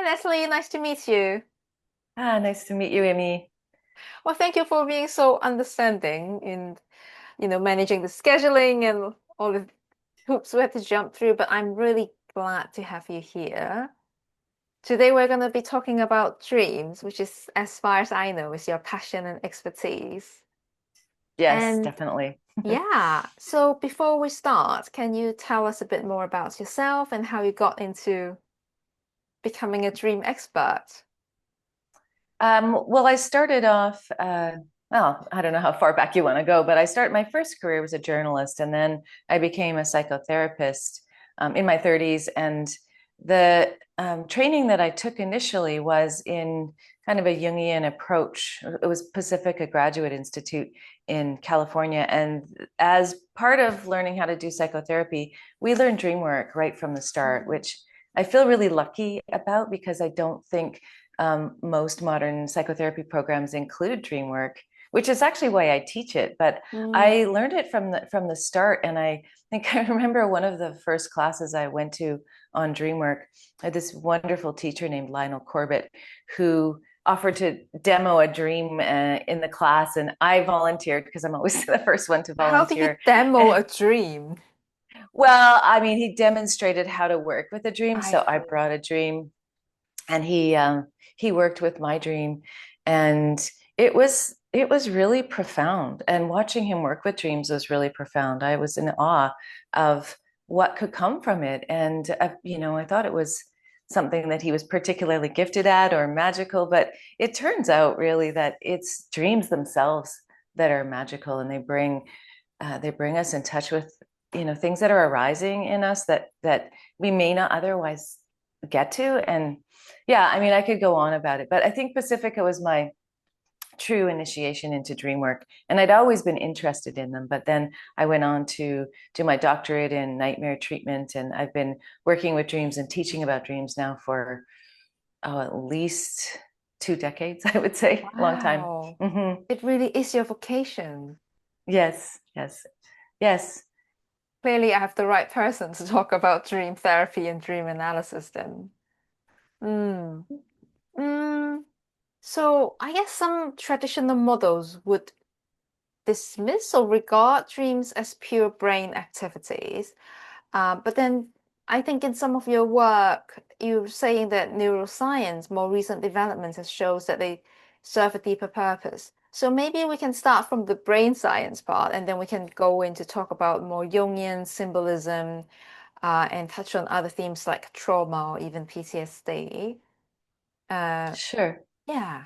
Leslie, nice to meet you. Nice to meet you, Amy. Well, thank you for being so understanding in, managing the scheduling and all the hoops we had to jump through, but I'm really glad to have you here. Today we're going to be talking about dreams, which is, as far as I know, is your passion and expertise. Yes, And definitely. yeah, so before we start, can you tell us a bit more about yourself and how you got into becoming a dream expert? Well, I started off, well, I don't know how far back you want to go, but my first career was a journalist, and then I became a psychotherapist in my 30s. And the training that I took initially was in kind of a Jungian approach. It was Pacifica Graduate Institute in California. And as part of learning how to do psychotherapy, we learned dreamwork right from the start, Mm. which I feel really lucky about because I don't think most modern psychotherapy programs include dream work, which is actually why I teach it. But I Mm. learned it from the start, and I think I remember one of the first classes I went to on dream work. I had this wonderful teacher named Lionel Corbett who offered to demo a dream in the class, and I volunteered because I'm always the first one to How do you volunteer. demo a dream? Well, I mean, he demonstrated how to work with a dream, I so I see. brought a dream and he worked with my dream, and it was really profound. And watching him work with dreams was really profound. I was in awe of what could come from it, and I thought it was something that he was particularly gifted at or magical, but it turns out really that it's dreams themselves that are magical, and they bring us in touch with things that are arising in us that we may not otherwise get to. And yeah, I mean, I could go on about it, but I think Pacifica was my true initiation into dream work. And I'd always been interested in them, but then I went on to do my doctorate in nightmare treatment. And I've been working with dreams and teaching about dreams now for at least 2 decades, I would say. Long time. Wow. Hmm. It really is your vocation. Yes, yes, yes. Clearly, I have the right person to talk about dream therapy and dream analysis then. Mm. Mm. So I guess some traditional models would dismiss or regard dreams as pure brain activities. But then I think in some of your work, you're saying that neuroscience, more recent developments, has shows that they serve a deeper purpose. So maybe we can start from the brain science part, and then we can go into talk about more Jungian symbolism, and touch on other themes like trauma or even PTSD. Uh, Sure. yeah.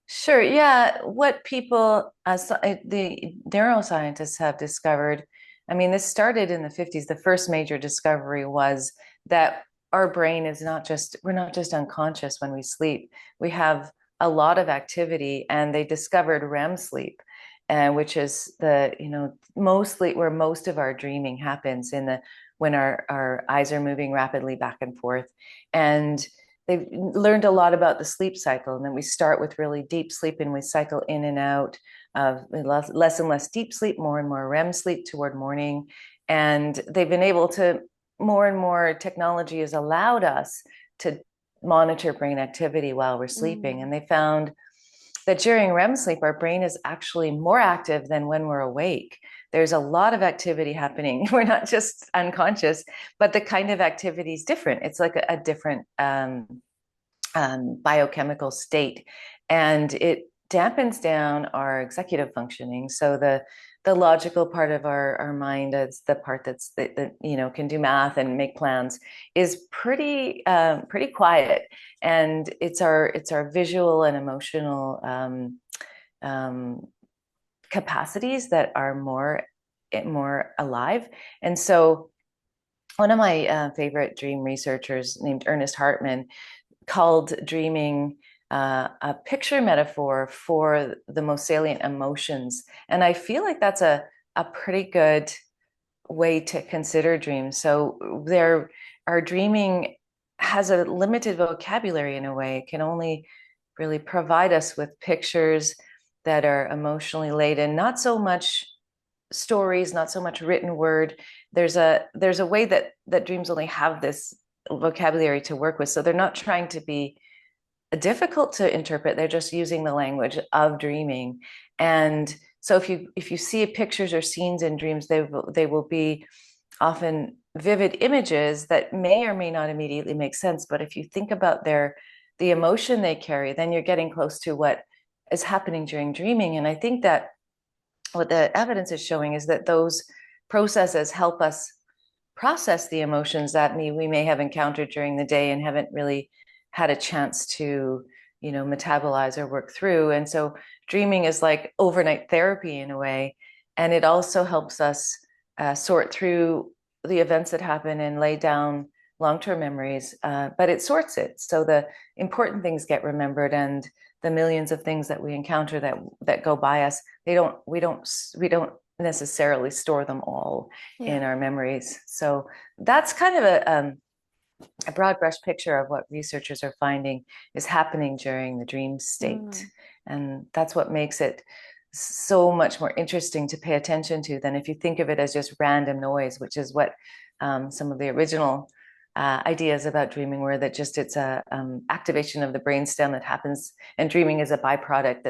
Sure. Yeah. What people, the neuroscientists have discovered, I mean, this started in the 50s. The first major discovery was that our brain is we're not just unconscious when we sleep. We have a lot of activity, and they discovered REM sleep, which is mostly where most of our dreaming happens when our eyes are moving rapidly back and forth. And they've learned a lot about the sleep cycle. And then we start with really deep sleep and we cycle in and out of less and less deep sleep, more and more REM sleep toward morning. And they've been able to, more and more technology has allowed us to monitor brain activity while we're sleeping. Mm. And they found that during REM sleep, our brain is actually more active than when we're awake. There's a lot of activity happening. We're not just unconscious, but the kind of activity is different. It's like a different biochemical state, and it dampens down our executive functioning. So the logical part of our mind, is the part that can do math and make plans, is pretty quiet, and it's our visual and emotional um, capacities that are more alive. And so one of my favorite dream researchers named Ernest Hartmann called dreaming a picture metaphor for the most salient emotions. And I feel like that's a pretty good way to consider dreams. So our dreaming has a limited vocabulary in a way. It can only really provide us with pictures that are emotionally laden, not so much stories, not so much written word. There's a way that dreams only have this vocabulary to work with. So they're not trying to be difficult to interpret. They're just using the language of dreaming. And so if you see pictures or scenes in dreams, they will be often vivid images that may or may not immediately make sense. But if you think about the emotion they carry, then you're getting close to what is happening during dreaming. And I think that what the evidence is showing is that those processes help us process the emotions that we may have encountered during the day and haven't really had a chance to, metabolize or work through. And so dreaming is like overnight therapy in a way. And it also helps us sort through the events that happen and lay down long-term memories, but it sorts it. So the important things get remembered, and the millions of things that we encounter that go by us, we don't necessarily store them all in Yeah. our memories. So that's kind of a broad brush picture of what researchers are finding is happening during the dream state. Mm. And that's what makes it so much more interesting to pay attention to than if you think of it as just random noise, which is what some of the original ideas about dreaming were, that just it's a activation of the brainstem that happens, and dreaming is a byproduct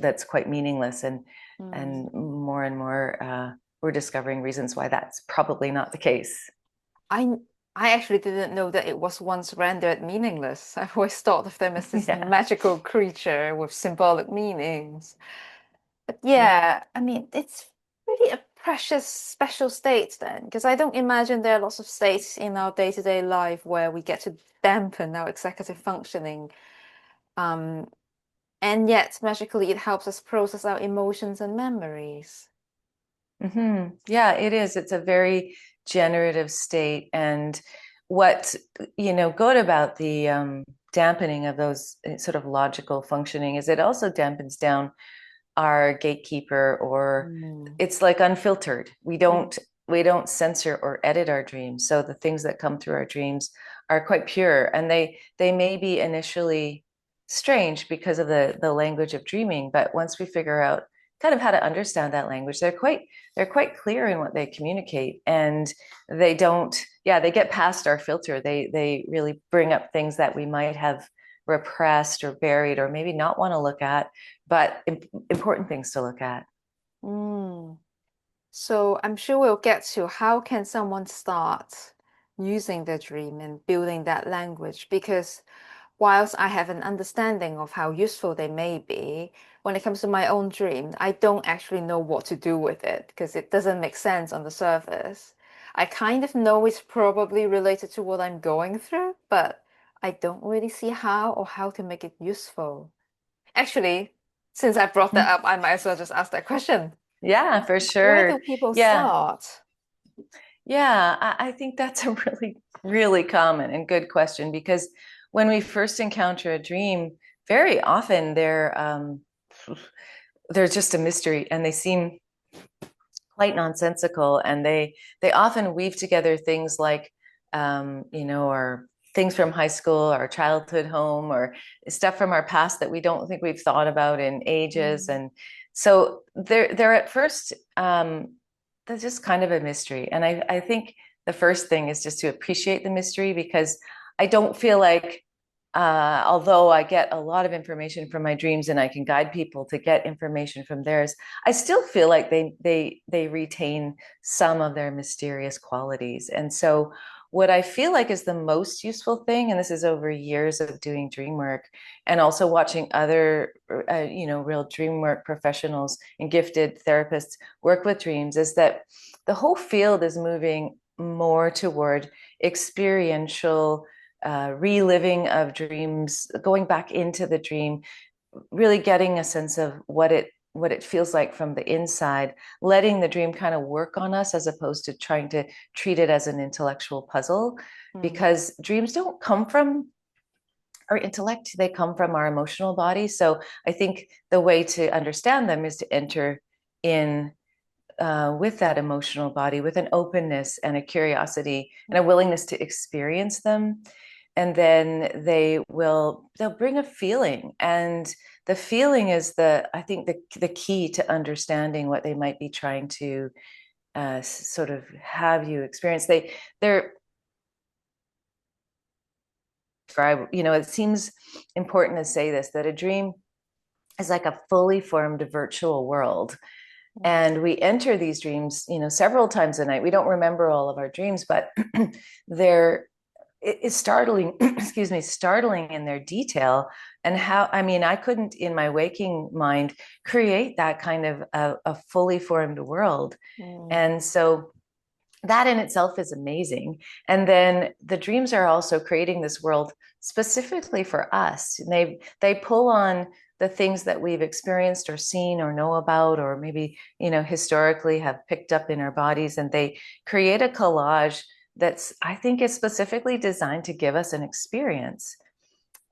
that's quite meaningless. And Mm. more and more we're discovering reasons why that's probably not the case. I I actually didn't know that it was once rendered meaningless. I've always thought of them as this Yeah. magical creature with symbolic meanings. But Yeah. yeah, I mean, it's really a precious special state then, because I don't imagine there are lots of states in our day-to-day life where we get to dampen our executive functioning. Um, and yet magically it helps us process our emotions and memories. Yeah, it is. It's a very generative state. And what, good about the dampening of those sort of logical functioning is it also dampens down our gatekeeper, or Mm. it's like unfiltered. We Mm. don't we don't censor or edit our dreams. So the things that come through our dreams are quite pure, and they may be initially strange because of the language of dreaming, but once we figure out kind of how to understand that language, they're quite clear in what they communicate, and they don't, yeah, they get past our filter. They really bring up things that we might have repressed or buried or maybe not want to look at, but important things to look at. Mm. So I'm sure we'll get to how can someone start using the dream and building that language, because whilst I have an understanding of how useful they may be, when it comes to my own dream, I don't actually know what to do with it because it doesn't make sense on the surface. I kind of know it's probably related to what I'm going through, but I don't really see how or how to make it useful. Actually, since I brought that up, I might as well just ask that question. Yeah, for Where do sure. people Yeah. start? Yeah, I think that's a really, really common and good question, because when we first encounter a dream, very often they're just a mystery, and they seem quite nonsensical, and they often weave together things like or things from high school or childhood home, or stuff from our past that we don't think we've thought about in ages. Mm. And so they're at first they're just kind of a mystery. And I think the first thing is just to appreciate the mystery, because I don't feel like although I get a lot of information from my dreams and I can guide people to get information from theirs, I still feel like they retain some of their mysterious qualities. And so what I feel like is the most useful thing, and this is over years of doing dream work and also watching other real dream work professionals and gifted therapists work with dreams, is that the whole field is moving more toward experiential reliving of dreams, going back into the dream, really getting a sense of what it feels like from the inside, letting the dream kind of work on us as opposed to trying to treat it as an intellectual puzzle, Mm. because dreams don't come from our intellect, they come from our emotional body. So I think the way to understand them is to enter in with that emotional body, with an openness and a curiosity and a willingness to experience them. And then they'll bring a feeling. And the feeling is I think the key to understanding what they might be trying to sort of have you experience. They're describe, it seems important to say this, that a dream is like a fully formed virtual world. Mm. And we enter these dreams, several times a night. We don't remember all of our dreams, but they're it's startling, excuse me, startling in their detail. And how, I mean, I couldn't in my waking mind create that kind of a fully formed world. Mm. And so that in itself is amazing. And then the dreams are also creating this world specifically for us. And they pull on the things that we've experienced or seen or know about, or maybe, historically have picked up in our bodies, and they create a collage that's, I think, is specifically designed to give us an experience.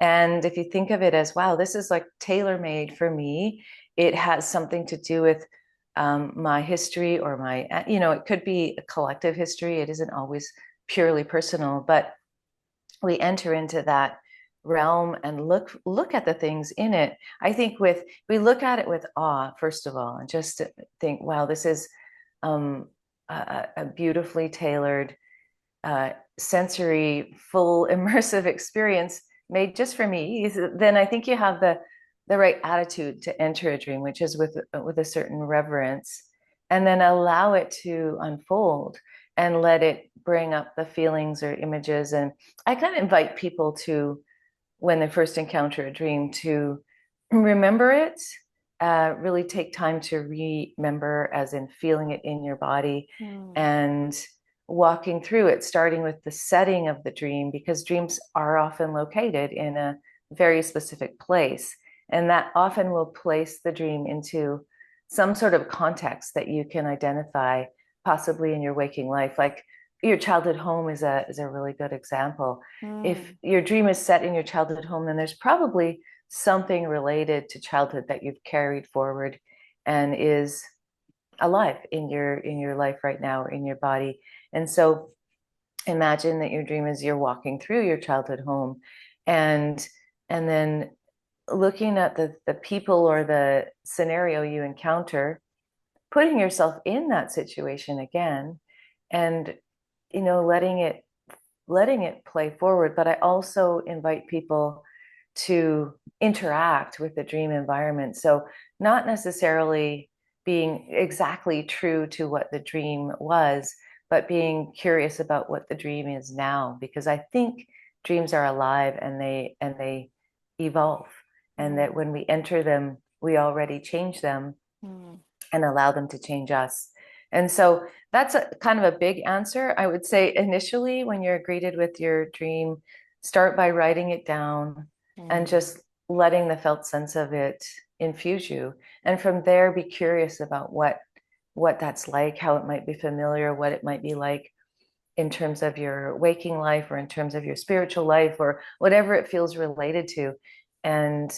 And if you think of it as, wow, this is like tailor-made for me, it has something to do with my history, or my, it could be a collective history. It isn't always purely personal, but we enter into that realm and look at the things in it. I think we look at it with awe, first of all, and just think, wow, this is a beautifully tailored, sensory, full, immersive experience made just for me. Then I think you have the right attitude to enter a dream, which is with a certain reverence, and then allow it to unfold and let it bring up the feelings or images. And I kind of invite people to, when they first encounter a dream, to remember it, really take time to remember, as in feeling it in your body, Mm. and walking through it, starting with the setting of the dream, because dreams are often located in a very specific place. And that often will place the dream into some sort of context that you can identify, possibly in your waking life. Like your childhood home is a really good example. If Mm. your dream is set in your childhood home, then there's probably something related to childhood that you've carried forward and is alive in your life right now, or in your body. And so imagine that your dream is you're walking through your childhood home, and then looking at the people or the scenario you encounter, putting yourself in that situation again, and letting it play forward. But I also invite people to interact with the dream environment. So not necessarily being exactly true to what the dream was, but being curious about what the dream is now, because I think dreams are alive, and they evolve, and that Mm. when we enter them, we already change them Mm. and allow them to change us. And so that's a kind of a big answer. I would say initially, when you're greeted with your dream, start by writing it down and Mm. just letting the felt sense of it infuse you. And from there, be curious about what that's like, how it might be familiar, what it might be like in terms of your waking life, or in terms of your spiritual life, or whatever it feels related to. And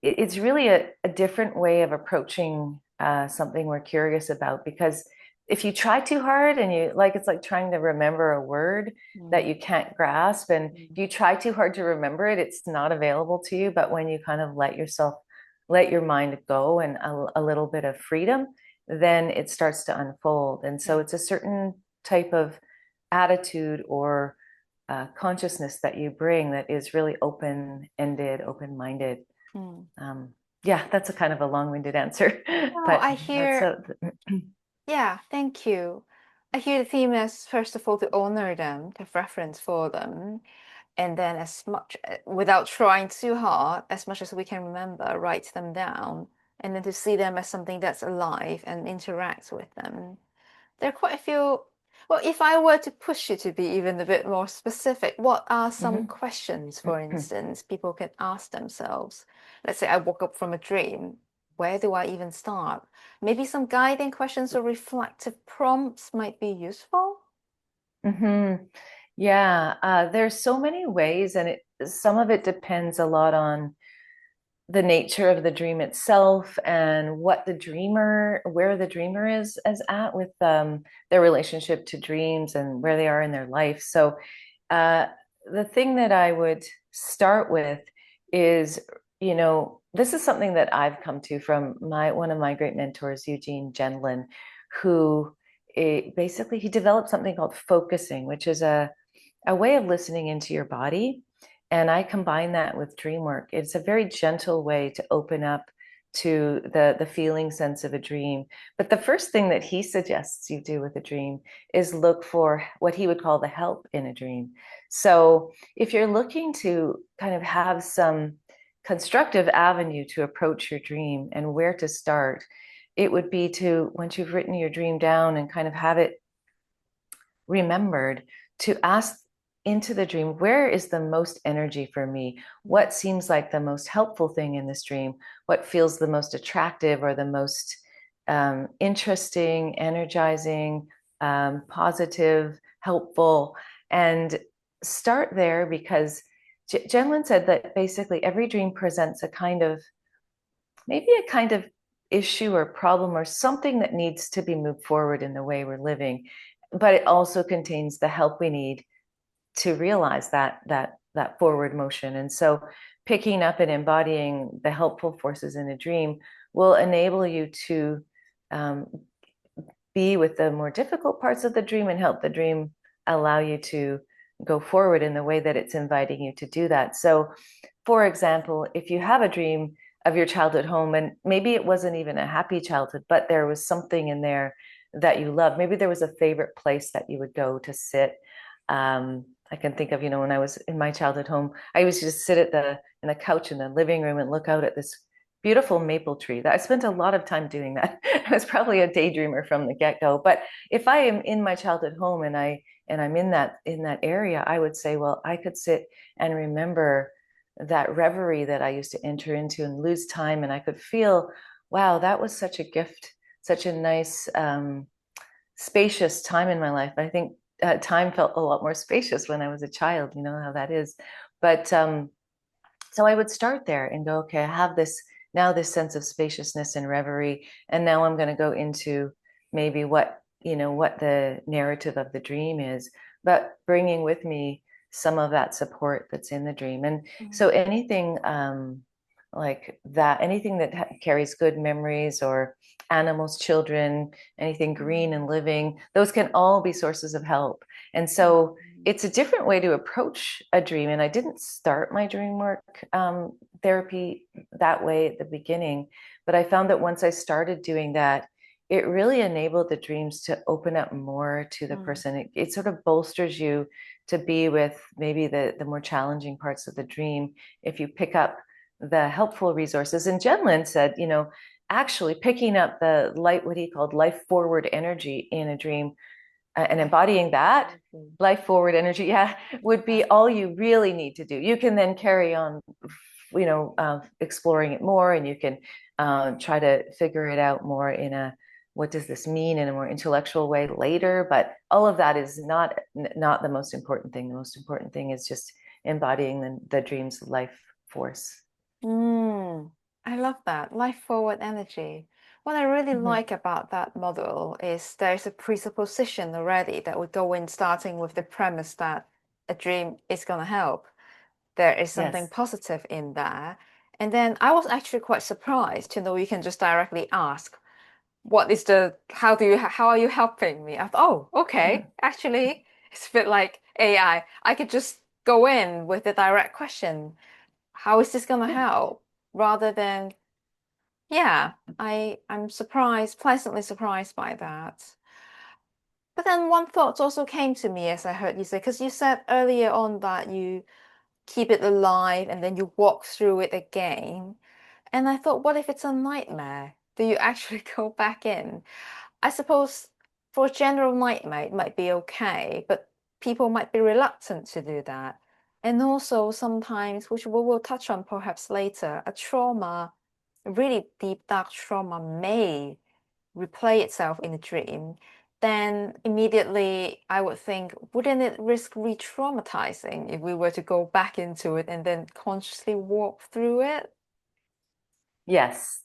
it's really a different way of approaching something we're curious about, because if you try too hard, and it's like trying to remember a word that Mm. you can't grasp, and Mm. if you try too hard to remember it, it's not available to you. But when you kind of let your mind go, and a little bit of freedom, then it starts to unfold. And so it's a certain type of attitude or consciousness that you bring that is really open-ended, open-minded. Mm. um, yeah, that's a kind of a long-winded answer, Oh, but I that's hear, yeah, thank you. I hear the theme as, first of all, to honor them, to have reference for them, and then as much, without trying too hard, as much as we can remember, write them down, and then to see them as something that's alive and interact with them. There are quite a few. Well, if I were to push you to be even a bit more specific, what are some Mhm. questions, for instance, people can ask themselves? Let's say I woke up from a dream. Where do I even start? Maybe some guiding questions or reflective prompts might be useful. Mhm. Yeah, there's so many ways, and some of it depends a lot on the nature of the dream itself, and where the dreamer is as at with their relationship to dreams, and where they are in their life. So uh, the thing that I would start with is, this is something that I've come to from one of my great mentors, Eugene Gendlin, who basically he developed something called focusing, which is a way of listening into your body. And I combine that with dream work. It's a very gentle way to open up to the feeling sense of a dream. But the first thing that he suggests you do with a dream is look for what he would call the help in a dream. So if you're looking to kind of have some constructive avenue to approach your dream and where to start, it would be to, once you've written your dream down and kind of have it remembered, to ask into the dream, where is the most energy for me? What seems like the most helpful thing in this dream? What feels the most attractive or the most interesting, energizing, positive, helpful? And start there, because Jenlin said that basically every dream presents a kind of, maybe a kind of issue or problem or something that needs to be moved forward in the way we're living, but it also contains the help we need to realize that forward motion. And so picking up and embodying the helpful forces in a dream will enable you to um, be with the more difficult parts of the dream and help the dream allow you to go forward in the way that it's inviting you to do that. So for example, if you have a dream of your childhood home, and maybe it wasn't even a happy childhood, but there was something in there that you loved. Maybe there was a favorite place that you would go to sit. I can think of, when I was in my childhood home, I used to just sit in the couch in the living room and look out at this beautiful maple tree. That I spent a lot of time doing that. I was probably a daydreamer from the get-go. But if I am in my childhood home and I'm in that area, I would say, well, I could sit and remember that reverie that I used to enter into and lose time, and I could feel, wow, that was such a gift, such a nice, spacious time in my life. I think time felt a lot more spacious when I was a child. You know how that is. But so I would start there and go, okay, I have this sense of spaciousness and reverie, and now I'm going to go into maybe what the narrative of the dream is, but bringing with me some of that support that's in the dream. And so anything like that, anything that carries good memories, or animals, children, anything green and living, those can all be sources of help. And so it's a different way to approach a dream. And I didn't start my dream work therapy that way at the beginning, but I found that once I started doing that, it really enabled the dreams to open up more to the person. It sort of bolsters you to be with maybe the more challenging parts of the dream if you pick up the helpful resources. And Jenlin said, actually picking up what he called life forward energy in a dream, and embodying that life forward energy, would be all you really need to do. You can then carry on, exploring it more, and you can try to figure it out more in a, what does this mean, in a more intellectual way later. But all of that is not the most important thing. The most important thing is just embodying the dream's life force. I love that. Life forward energy. What I really like about that model is there's a presupposition already that we go in starting with the premise that a dream is going to help. There is something Yes. positive in there. And then I was actually quite surprised to know you can just directly ask, how are you helping me? I thought, oh, okay, actually, it's a bit like AI. I could just go in with a direct question. How is this going to Yeah. help? Rather than, yeah, I'm surprised, pleasantly surprised by that. But then one thought also came to me as I heard you say, because you said earlier on that you keep it alive and then you walk through it again. And I thought, what if it's a nightmare? Do you actually go back in? I suppose for a general nightmare, it might be okay, but people might be reluctant to do that. And also sometimes, which we will touch on perhaps later, a trauma, a really deep, dark trauma may replay itself in a dream. Then immediately I would think, wouldn't it risk re-traumatizing if we were to go back into it and then consciously walk through it? Yes,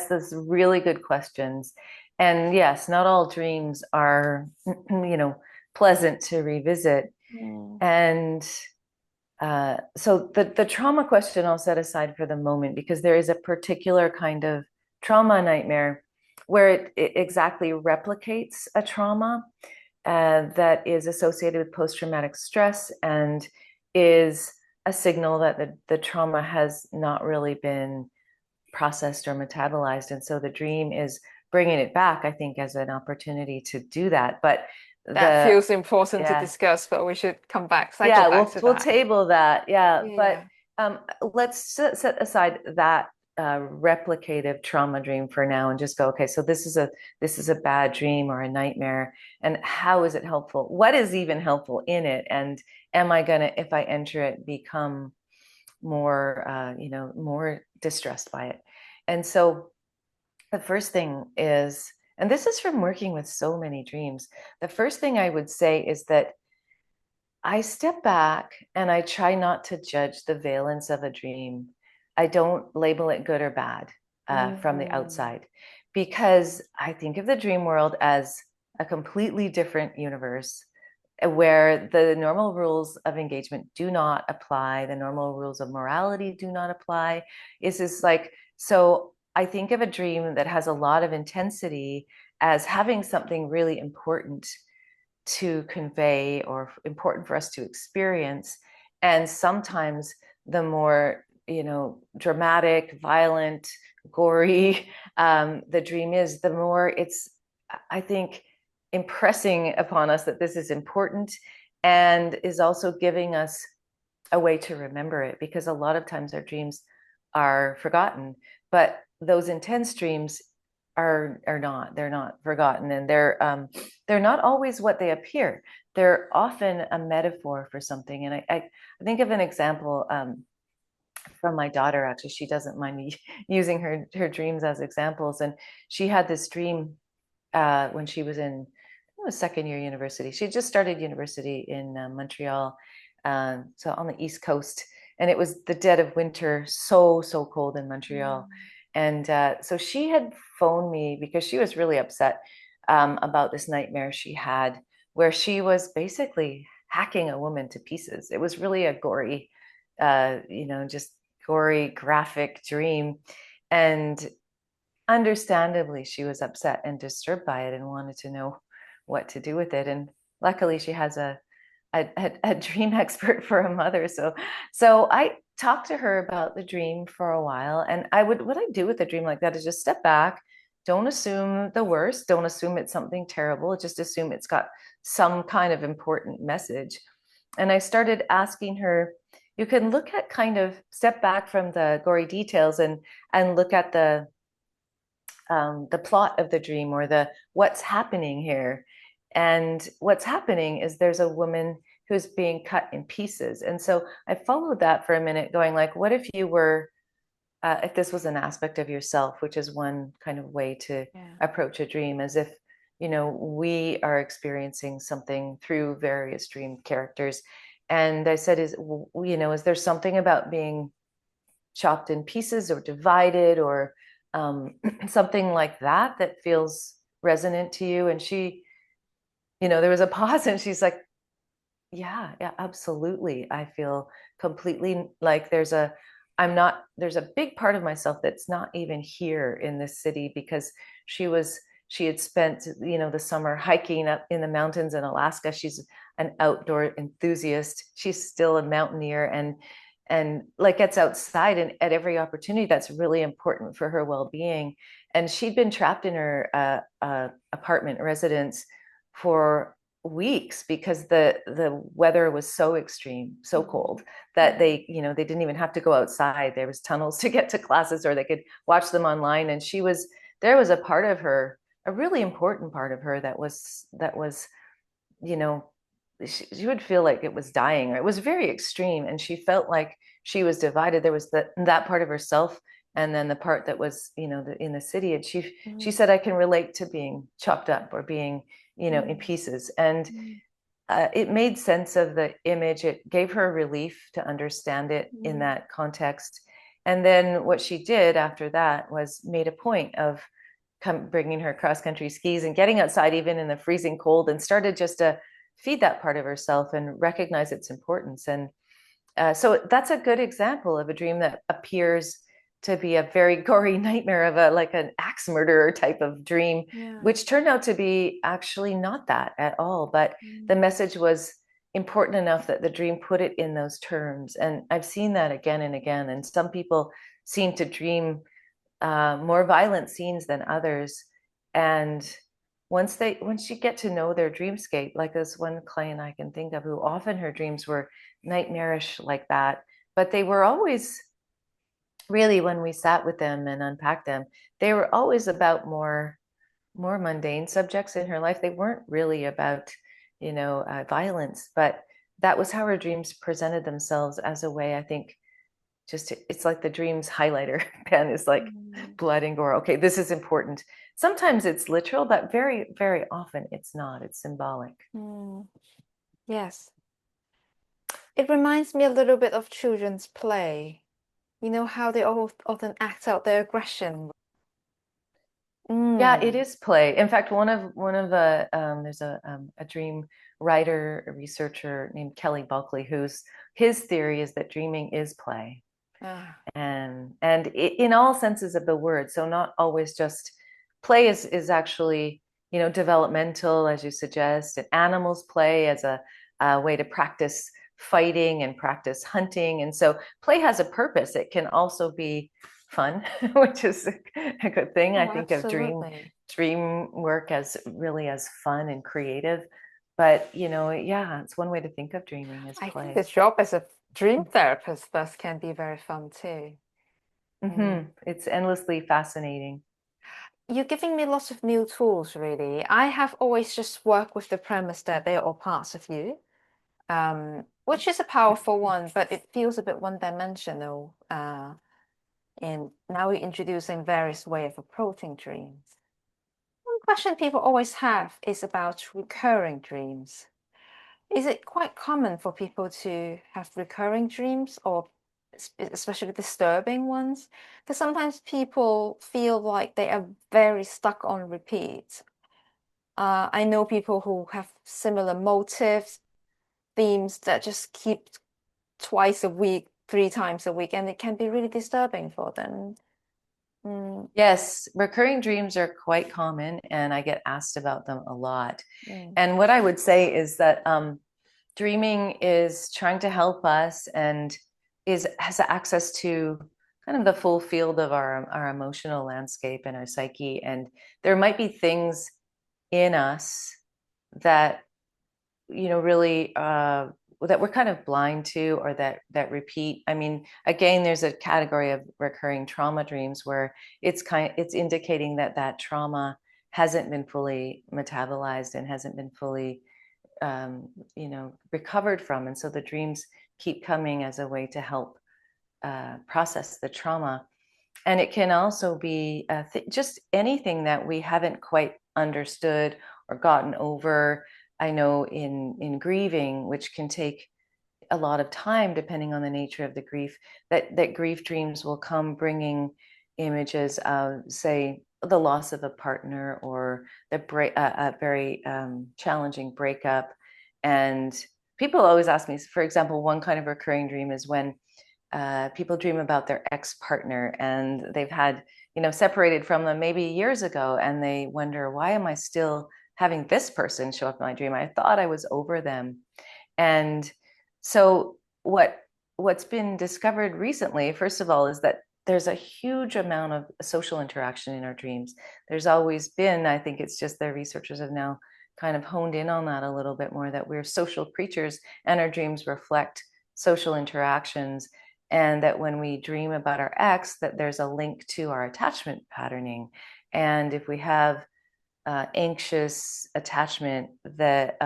those really good questions. And yes, not all dreams are, pleasant to revisit. Mm. And so the trauma question I'll set aside for the moment, because there is a particular kind of trauma nightmare where it exactly replicates a trauma that is associated with post-traumatic stress and is a signal that the trauma has not really been processed or metabolized. And so the dream is bringing it back, I think, as an opportunity to do that. But That the, feels important to yeah, discuss, but we should come back, cycle yeah, back to we'll that. table that. Yeah. But Yeah. let's set aside that replicative trauma dream for now and just go, okay, so this is a bad dream or a nightmare, and how is it helpful? What is even helpful in it? And am I gonna, if I enter it, become more more distressed by it? And so the first thing is, and this is from working with so many dreams, the first thing I would say is that I step back and I try not to judge the valence of a dream. I don't label it good or bad from the Mm. outside, because I think of the dream world as a completely different universe where the normal rules of engagement do not apply, the normal rules of morality do not apply. Is this like, so I think of a dream that has a lot of intensity as having something really important to convey or important for us to experience. And sometimes the more, dramatic, violent, gory the dream is, the more it's, I think, impressing upon us that this is important, and is also giving us a way to remember it, because a lot of times our dreams are forgotten, but those intense dreams are not, they're not forgotten, and they're not always what they appear. They're often a metaphor for something. And I think of an example from my daughter. Actually, she doesn't mind me using her dreams as examples. And she had this dream when she was in, it was second year university. She just started university in Montreal, so on the East Coast, and it was the dead of winter, so cold in Montreal. Mm. And so she had phoned me because she was really upset about this nightmare she had, where she was basically hacking a woman to pieces. It was really a gory, just gory, graphic dream. And understandably, she was upset and disturbed by it and wanted to know what to do with it. And luckily, she has a dream expert for a mother. So I talked to her about the dream for a while. And what I do with a dream like that is just step back. Don't assume the worst. Don't assume it's something terrible. Just assume it's got some kind of important message. And I started asking her, you can look at, kind of step back from the gory details and look at the plot of the dream, or the what's happening here. And what's happening is there's a woman who's being cut in pieces. And so I followed that for a minute, going like, what if you were, if this was an aspect of yourself, which is one kind of way to Yeah. approach a dream, as if, we are experiencing something through various dream characters. And I said, is there something about being chopped in pieces or divided, or something like that that feels resonant to you? And she, there was a pause, and she's like, yeah, absolutely. I feel completely like there's a big part of myself that's not even here in this city, because she had spent, the summer hiking up in the mountains in Alaska. She's an outdoor enthusiast. She's still a mountaineer, and like gets outside and at every opportunity. That's really important for her well-being. And she'd been trapped in her apartment residence for weeks because the weather was so extreme, so Mm. cold, that they didn't even have to go outside. There was tunnels to get to classes, or they could watch them online. And there was a part of her, a really important part of her, that was you know she would feel like it was dying, or it was very extreme, and she felt like she was divided. There was that part of herself, and then the part that was, in the city. And she Mm. said, I can relate to being chopped up or being, in Mm. pieces. And Mm. it made sense of the image. It gave her relief to understand it in Mm. that context. And then what she did after that was made a point of bringing her cross country skis and getting outside even in the freezing cold, and started just to feed that part of herself and recognize its importance. And so that's a good example of a dream that appears to be a very gory nightmare of like an axe murderer type of dream, Yeah. which turned out to be actually not that at all. But the Mm. message was important enough that the dream put it in those terms. And I've seen that again and again. And some people seem to dream more violent scenes than others. And once you get to know their dreamscape, like this one client I can think of who often her dreams were nightmarish like that, but they were always really, when we sat with them and unpacked them, they were always about more mundane subjects in her life. They weren't really about, violence, but that was how her dreams presented themselves as a way, I think, it's like the dreams highlighter pen is like Mm. blood and gore. Okay, this is important. Sometimes it's literal, but very, very often it's not. It's symbolic. Mm. Yes. It reminds me a little bit of children's play. You know how they all often act out their aggression. Yeah, it Mm. is play. In fact, one of the there's a dream writer, a researcher named Kelly Bulkley, whose his theory is that dreaming is play, Ah. and in all senses of the word. So not always just play is actually developmental, as you suggest, and animals play as a way to practice fighting and practice hunting, and so play has a purpose. It can also be fun, which is a good thing. I Oh, think of absolutely. dream work as really as fun and creative. But yeah, it's one way to think of dreaming as I think play. the job as a dream therapist thus can be very fun too. Mm. It's endlessly fascinating. You're giving me lots of new tools, really. I have always just worked with the premise that they're all parts of you, which is a powerful one, but it feels a bit one-dimensional. And now we're introducing various ways of approaching dreams. One question people always have is about recurring dreams. Is it quite common for people to have recurring dreams or especially disturbing ones? Because sometimes people feel like they are very stuck on repeat. I know people who have similar motives, themes that just keep twice a week, three times a week, and it can be really disturbing for them. Mm, Yes, recurring dreams are quite common, and I get asked about them a lot. mm, And what I would say is that dreaming is trying to help us and is has access to kind of the full field of our emotional landscape and our psyche. And there might be things in us that really that we're kind of blind to, or that repeat. I mean, again, there's a category of recurring trauma dreams where it's indicating that trauma hasn't been fully metabolized and hasn't been fully recovered from, and so the dreams keep coming as a way to help process the trauma. And it can also be just anything that we haven't quite understood or gotten over. I know in grieving, which can take a lot of time depending on the nature of the grief, that grief dreams will come bringing images of, say, the loss of a partner, or a very challenging breakup. And people always ask me, for example, one kind of recurring dream is when people dream about their ex-partner, and they've had separated from them maybe years ago, and they wonder, why am I still having this person show up in my dream? I thought I was over them. And so what's been discovered recently, first of all, is that there's a huge amount of social interaction in our dreams. There's always been, I think it's just the researchers have now kind of honed in on that a little bit more, that we're social creatures and our dreams reflect social interactions, and that when we dream about our ex, that there's a link to our attachment patterning. And if we have anxious attachment, that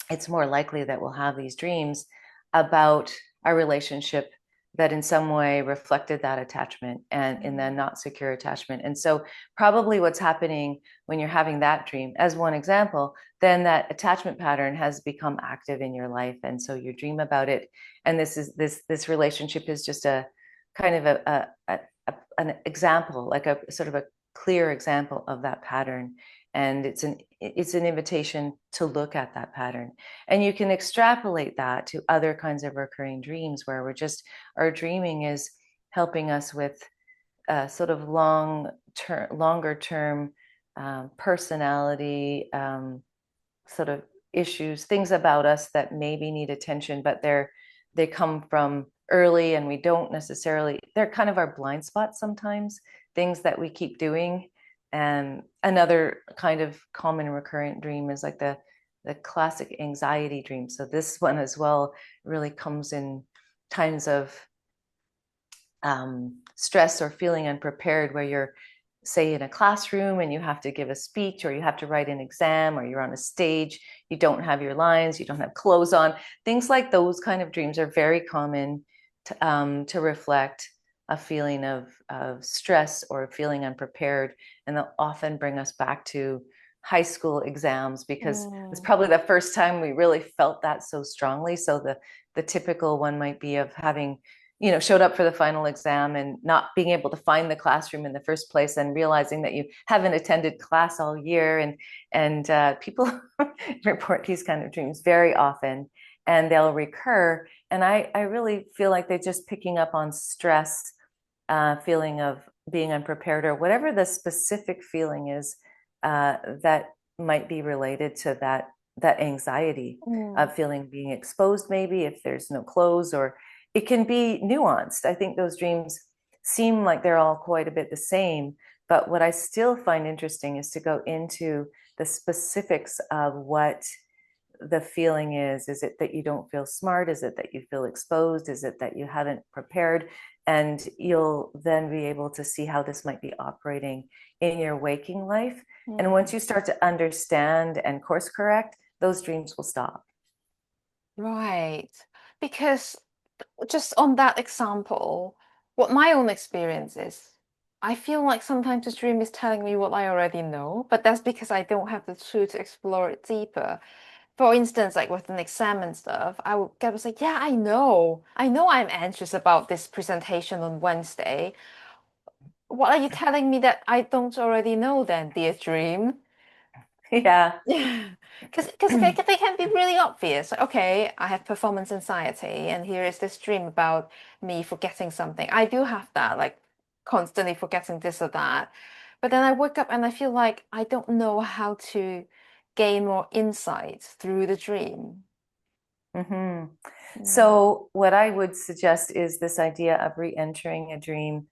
it's more likely that we'll have these dreams about our relationship that in some way reflected that attachment, and in the mm, not secure attachment. And so probably what's happening when you're having that dream, as one example, then that attachment pattern has become active in your life. And so you dream about it. And this relationship is just a kind of an example, like a sort of a clear example of that pattern. And it's an invitation to look at that pattern. And you can extrapolate that to other kinds of recurring dreams, where our dreaming is helping us with sort of longer term personality, sort of issues, things about us that maybe need attention, but they come from early and we don't necessarily, they're kind of our blind spots sometimes, things that we keep doing. And another kind of common recurrent dream is like the classic anxiety dream. So this one as well really comes in times of stress or feeling unprepared, where you're, say, in a classroom and you have to give a speech, or you have to write an exam, or you're on a stage, you don't have your lines, you don't have clothes on. Things like those kind of dreams are very common to reflect a feeling of stress or feeling unprepared. And they'll often bring us back to high school exams, because it's Mm. probably the first time we really felt that so strongly. So the typical one might be of having, showed up for the final exam and not being able to find the classroom in the first place, and realizing that you haven't attended class all year. And people report these kind of dreams very often, and they'll recur. And I really feel like they're just picking up on stress, feeling of being unprepared, or whatever the specific feeling is that might be related to that anxiety Mm. of feeling being exposed, maybe if there's no clothes, or it can be nuanced. I think those dreams seem like they're all quite a bit the same, but what I still find interesting is to go into the specifics of what the feeling is. Is it that you don't feel smart? Is it that you feel exposed? Is it that you haven't prepared? And you'll then be able to see how this might be operating in your waking life. And Mm. once you start to understand and course correct, those dreams will stop. Right. Because just on that example, what my own experience is, I feel like sometimes the dream is telling me what I already know, but that's because I don't have the tool to explore it deeper. For instance, like with an exam and stuff, I would get was like, yeah, I know. I know I'm anxious about this presentation on Wednesday. What are you telling me that I don't already know then, dear dream? Yeah. Yeah, because they can be really obvious. Like, okay, I have performance anxiety, and here is this dream about me forgetting something. I do have that, like constantly forgetting this or that. But then I wake up and I feel like I don't know how to gain more insight through the dream. Mm-hmm. Mm. So, what I would suggest is this idea of re-entering a dream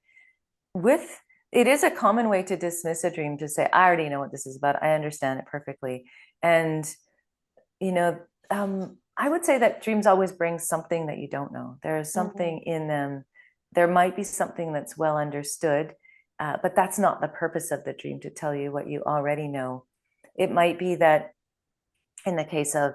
with, it is a common way to dismiss a dream, to say, I already know what this is about. I understand it perfectly. And, you know, I would say that dreams always bring something that you don't know. There is Mm. something in them. There might be something that's well understood, but that's not the purpose of the dream, to tell you what you already know. It might be that, in the case of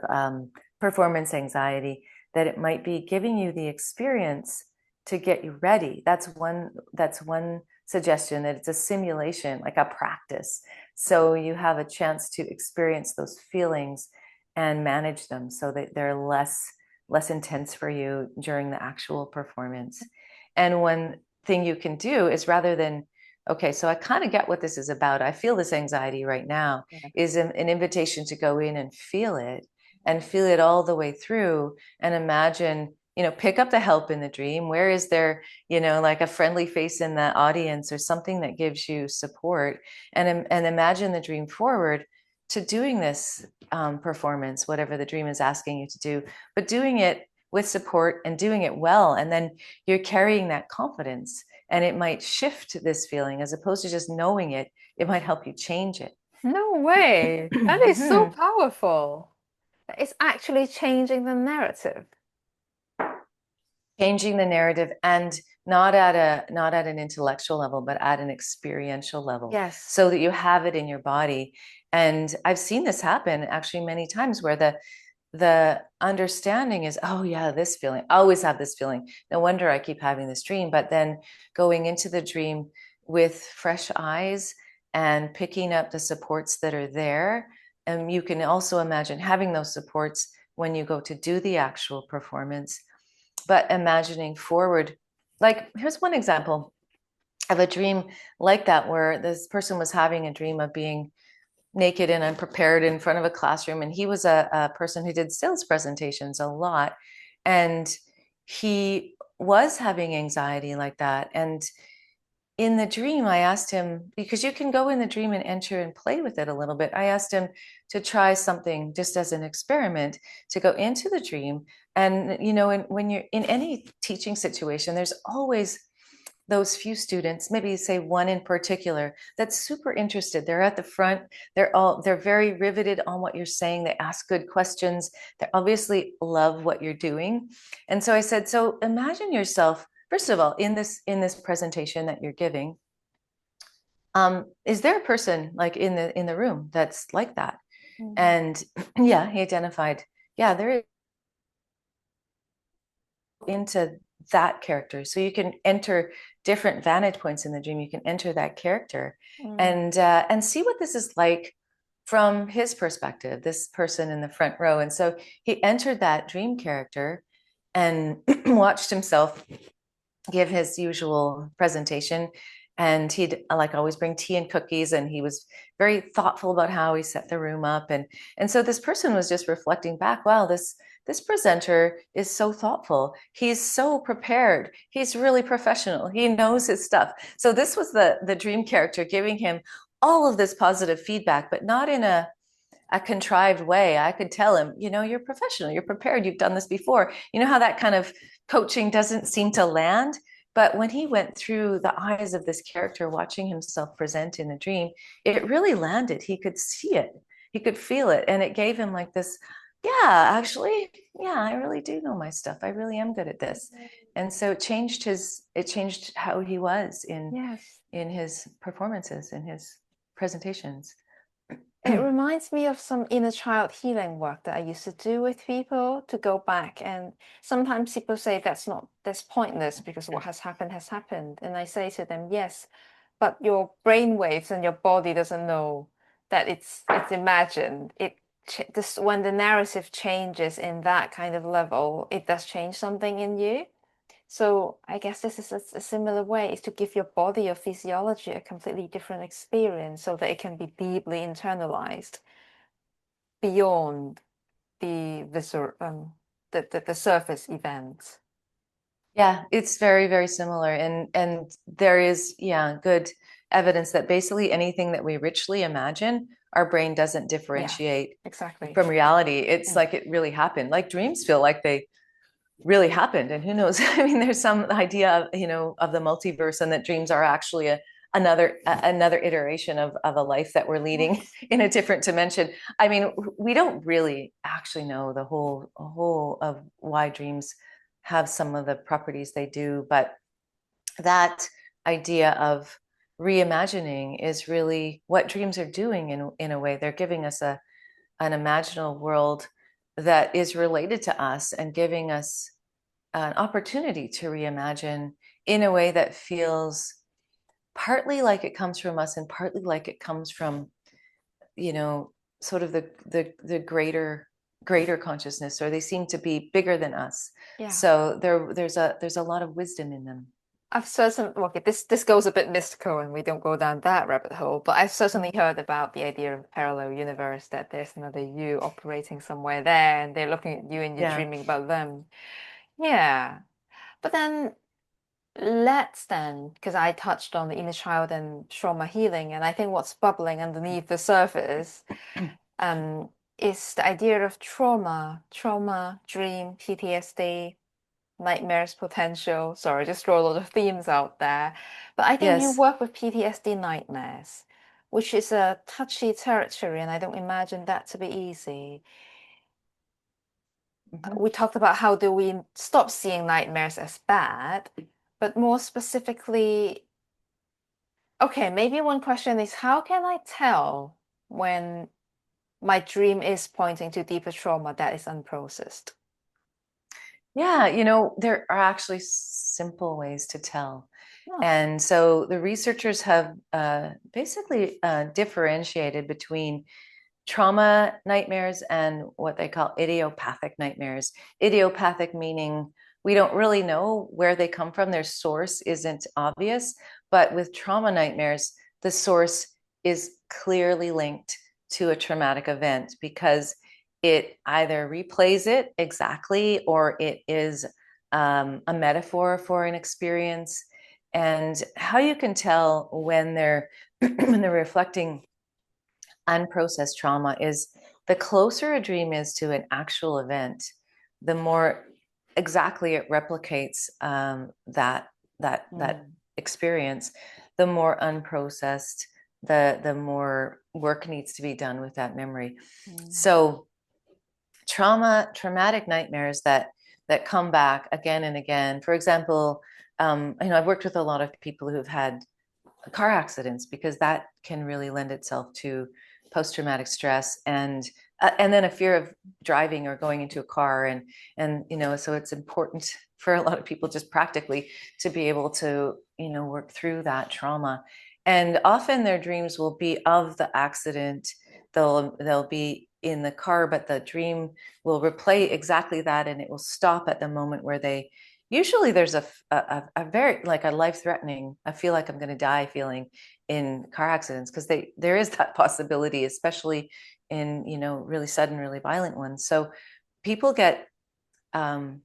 performance anxiety, that it might be giving you the experience to get you ready. That's one suggestion, that it's a simulation, like a practice. So you have a chance to experience those feelings and manage them, so that they're less intense for you during the actual performance. And one thing you can do is, rather than, okay, so I kind of get what this is about, I feel this anxiety right now, Yeah. is an invitation to go in and feel it all the way through, and imagine, pick up the help in the dream. Where is there, like a friendly face in the audience, or something that gives you support, and imagine the dream forward to doing this performance, whatever the dream is asking you to do, but doing it with support and doing it well. And then you're carrying that confidence, and it might shift this feeling. As opposed to just knowing it, it might help you change it. No way. That is so powerful. It's actually changing the narrative. Changing the narrative, and not at an intellectual level, but at an experiential level, Yes. so that you have it in your body. And I've seen this happen actually many times, where the understanding is, oh yeah, this feeling, I always have this feeling, no wonder I keep having this dream. But then going into the dream with fresh eyes and picking up the supports that are there, and you can also imagine having those supports when you go to do the actual performance, but imagining forward. Like, here's one example of a dream like that, where this person was having a dream of being naked and unprepared in front of a classroom. And he was a person who did sales presentations a lot. And he was having anxiety like that. And in the dream, I asked him, because you can go in the dream and enter and play with it a little bit. I asked him to try something just as an experiment, to go into the dream. And, when you're in any teaching situation, there's always those few students, maybe say one in particular, that's super interested. They're at the front. They're very riveted on what you're saying. They ask good questions. They obviously love what you're doing. And so I said, so imagine yourself, first of all, in this presentation that you're giving. Is there a person like in the room that's like that? Mm. And yeah, he identified, yeah, there is into that character. So you can enter different vantage points in the dream. You can enter that character Mm. and see what this is like from his perspective, this person in the front row. And so he entered that dream character and watched himself give his usual presentation. And he'd like always bring tea and cookies, and he was very thoughtful about how he set the room up. And so this person was just reflecting back, wow, this presenter is so thoughtful. He's so prepared. He's really professional. He knows his stuff. So this was the dream character giving him all of this positive feedback, but not in a contrived way. I could tell him, you're professional, you're prepared, you've done this before. You know how that kind of coaching doesn't seem to land? But when he went through the eyes of this character, watching himself present in a dream, it really landed. He could see it, he could feel it. And it gave him like this, yeah, actually, yeah, I really do know my stuff. I really am good at this. And so it changed how he was Yes. in his performances, in his presentations. It reminds me of some inner child healing work that I used to do with people to go back. And sometimes people say that's pointless because what has happened has happened. And I say to them, yes, but your brain waves and your body doesn't know that it's imagined. This when the narrative changes in that kind of level, it does change something in you. So I guess this is a similar way, is to give your body or physiology a completely different experience so that it can be deeply internalized beyond the viscer the surface events. Yeah, it's very, very similar. And there is, yeah, good evidence that basically anything that we richly imagine, our brain doesn't Yeah, differentiate exactly. from reality. It's Mm. like it really happened. Like dreams feel like they really happened. And who knows? I mean, there's some idea of, of the multiverse, and that dreams are actually another iteration of a life that we're leading Yes. in a different dimension. I mean, we don't really actually know the whole of why dreams have some of the properties they do, but that idea of reimagining is really what dreams are doing in a way. They're giving us an imaginal world that is related to us and giving us an opportunity to reimagine in a way that feels partly like it comes from us and partly like it comes from, you know, sort of the greater consciousness, or they seem to be bigger than us. Yeah. So there's a lot of wisdom in them. I've certainly, okay, this goes a bit mystical and we don't go down that rabbit hole, but I've certainly heard about the idea of parallel universe, that there's another you operating somewhere there and they're looking at you and you're Yeah. dreaming about them. Yeah. But then, because I touched on the inner child and trauma healing, and I think what's bubbling underneath the surface um, is the idea of trauma, dream, PTSD, nightmares, potential. Sorry, just throw a lot of themes out there. But I think you Yes. work with PTSD nightmares, which is a touchy territory, and I don't imagine that to be easy. Mhm. We talked about how do we stop seeing nightmares as bad, but more specifically, okay, maybe one question is how can I tell when my dream is pointing to deeper trauma that is unprocessed? Yeah, there are actually simple ways to tell. Oh, And so the researchers have basically differentiated between trauma nightmares and what they call idiopathic nightmares. Idiopathic meaning we don't really know where they come from, their source isn't obvious. But with trauma nightmares, the source is clearly linked to a traumatic event because it either replays it exactly or it is a metaphor for an experience. And how you can tell when they're when they're reflecting unprocessed trauma is the closer a dream is to an actual event, the more exactly it replicates that Mm. experience, the more unprocessed, the more work needs to be done with that memory. Mm. So traumatic nightmares that come back again and again. For example, I've worked with a lot of people who've had car accidents because that can really lend itself to post-traumatic stress and then a fear of driving or going into a car and so it's important for a lot of people just practically to be able to work through that trauma. And often their dreams will be of the accident. They'll be in the car, but the dream will replay exactly that, and it will stop at the moment where they usually there's a very like a life-threatening, I feel like I'm going to die feeling in car accidents, because there is that possibility, especially in really sudden, really violent ones. So people get kind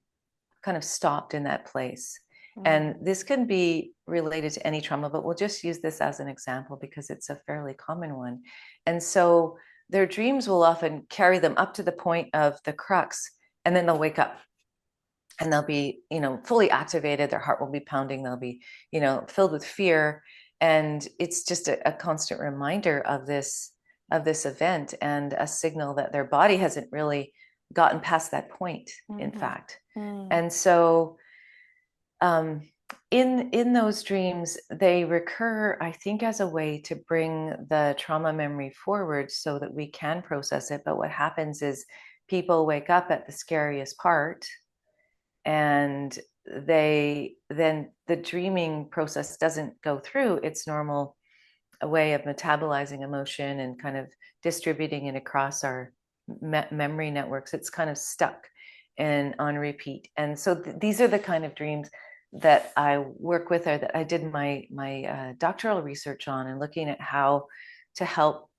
of stopped in that place. And Mm. this can be related to any trauma, but we'll just use this as an example because it's a fairly common one. And so their dreams will often carry them up to the point of the crux, and then they'll wake up and they'll be fully activated, their heart will be pounding, they'll be filled with fear, and it's just a constant reminder of this event and a signal that their body hasn't really gotten past that point, in Mhm. fact. Mm. And so um, in those dreams, they recur, I think, as a way to bring the trauma memory forward so that we can process it. But what happens is people wake up at the scariest part, and then the dreaming process doesn't go through its normal way of metabolizing emotion and kind of distributing it across our memory networks. It's kind of stuck and on repeat. And so these are the kind of dreams that I work with, or that I did my doctoral research on, and looking at how to help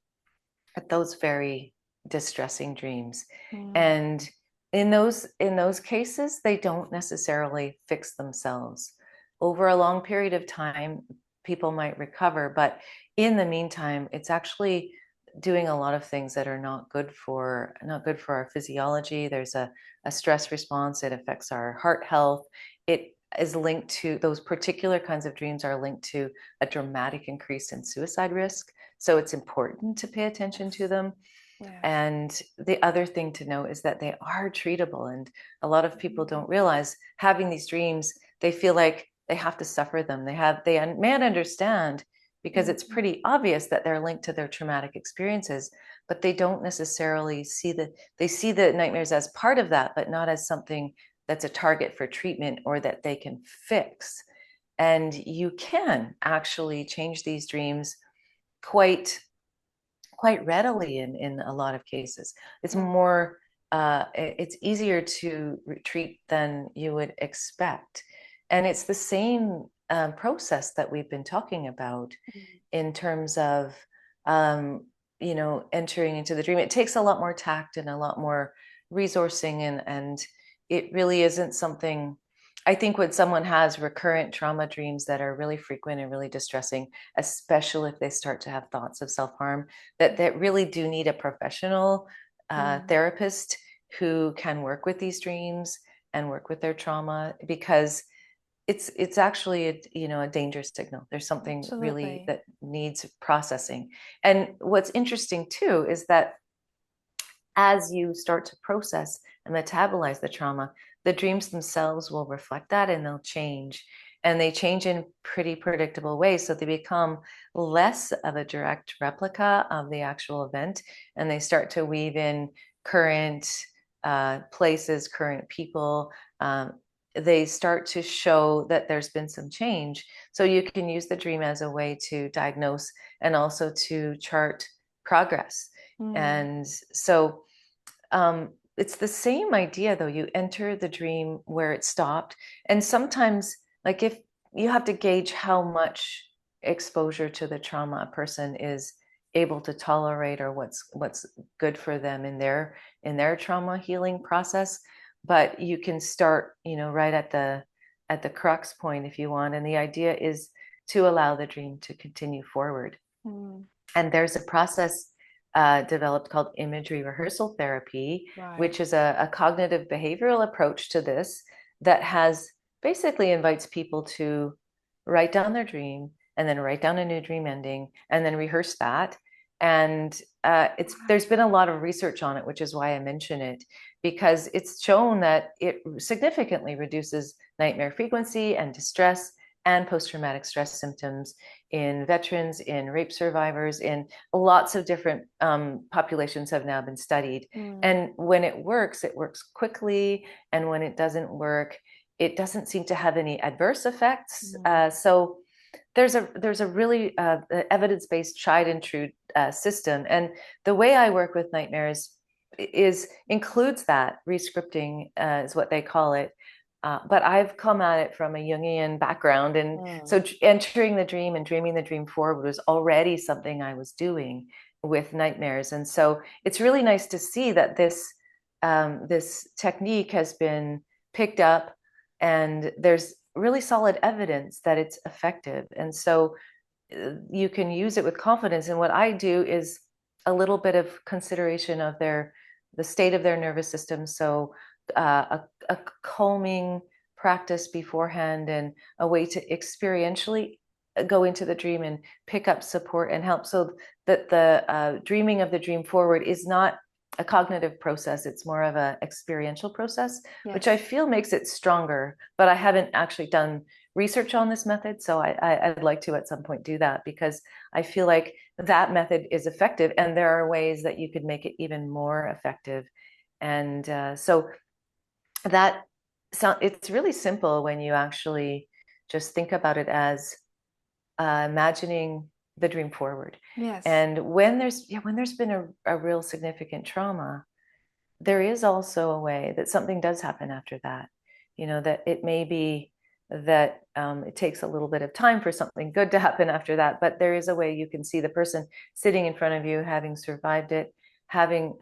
at those very distressing dreams. Mm. And in those cases, they don't necessarily fix themselves. Over a long period of time, people might recover, but in the meantime, it's actually doing a lot of things that are not good for our physiology. There's a stress response. It affects our heart health. It is linked to those particular kinds of dreams are linked to a dramatic increase in suicide risk. So it's important to pay attention to them. Yes. And the other thing to know is that they are treatable. And a lot of people don't realize having these dreams, they feel like they have to suffer them. They may understand because it's Mhm. pretty obvious that they're linked to their traumatic experiences, but they don't necessarily they see the nightmares as part of that, but not as something that's a target for treatment or that they can fix. And you can actually change these dreams quite quite readily in a lot of cases. It's Mm. more it's easier to treat than you would expect. And it's the same process that we've been talking about Mm. in terms of entering into the dream. It takes a lot more tact and a lot more resourcing, and it really isn't something. I think when someone has recurrent trauma dreams that are really frequent and really distressing, especially if they start to have thoughts of self-harm, that really do need a professional Mm. therapist who can work with these dreams and work with their trauma, because it's actually a dangerous signal. There's something really Absolutely. that needs processing. And what's interesting too is that as you start to process and metabolize the trauma, the dreams themselves will reflect that, and they'll change. And they change in pretty predictable ways. So they become less of a direct replica of the actual event, and they start to weave in current places, current people. They start to show that there's been some change. So you can use the dream as a way to diagnose and also to chart progress. Mm. And so it's the same idea, though. You enter the dream where it stopped. And sometimes, like, if you have to gauge how much exposure to the trauma a person is able to tolerate, or what's good for them in their trauma healing process. But you can start right at at the crux point, if you want. And the idea is to allow the dream to continue forward. Mm. And there's a process developed called imagery rehearsal therapy, Right. which is a cognitive behavioral approach to this that has basically invites people to write down their dream and then write down a new dream ending and then rehearse that. And there's been a lot of research on it, which is why I mention it, because it's shown that it significantly reduces nightmare frequency and distress and post-traumatic stress symptoms in veterans, in rape survivors, in lots of different populations have now been studied. Mm. And when it works quickly. And when it doesn't work, it doesn't seem to have any adverse effects. So there's a really evidence-based, tried and true system. And the way I work with nightmares includes that rescripting, is what they call it. But I've come at it from a Jungian background. And so entering the dream and dreaming the dream forward was already something I was doing with nightmares. And so it's really nice to see that this technique has been picked up and there's really solid evidence that it's effective. And so you can use it with confidence. And what I do is a little bit of consideration of the state of their nervous system. So a calming practice beforehand and a way to experientially go into the dream and pick up support and help, so that the dreaming of the dream forward is not a cognitive process. It's more of an experiential process, which I feel makes it stronger. But I haven't actually done research on this method, so I'd like to at some point do that, because I feel like that method is effective and there are ways that you could make it even more effective. And so it's really simple when you actually just think about it as imagining the dream forward. Yes. And when there's been a real significant trauma, there is also a way that something does happen after that. That it may be that it takes a little bit of time for something good to happen after that, but there is a way you can see the person sitting in front of you, having survived it, having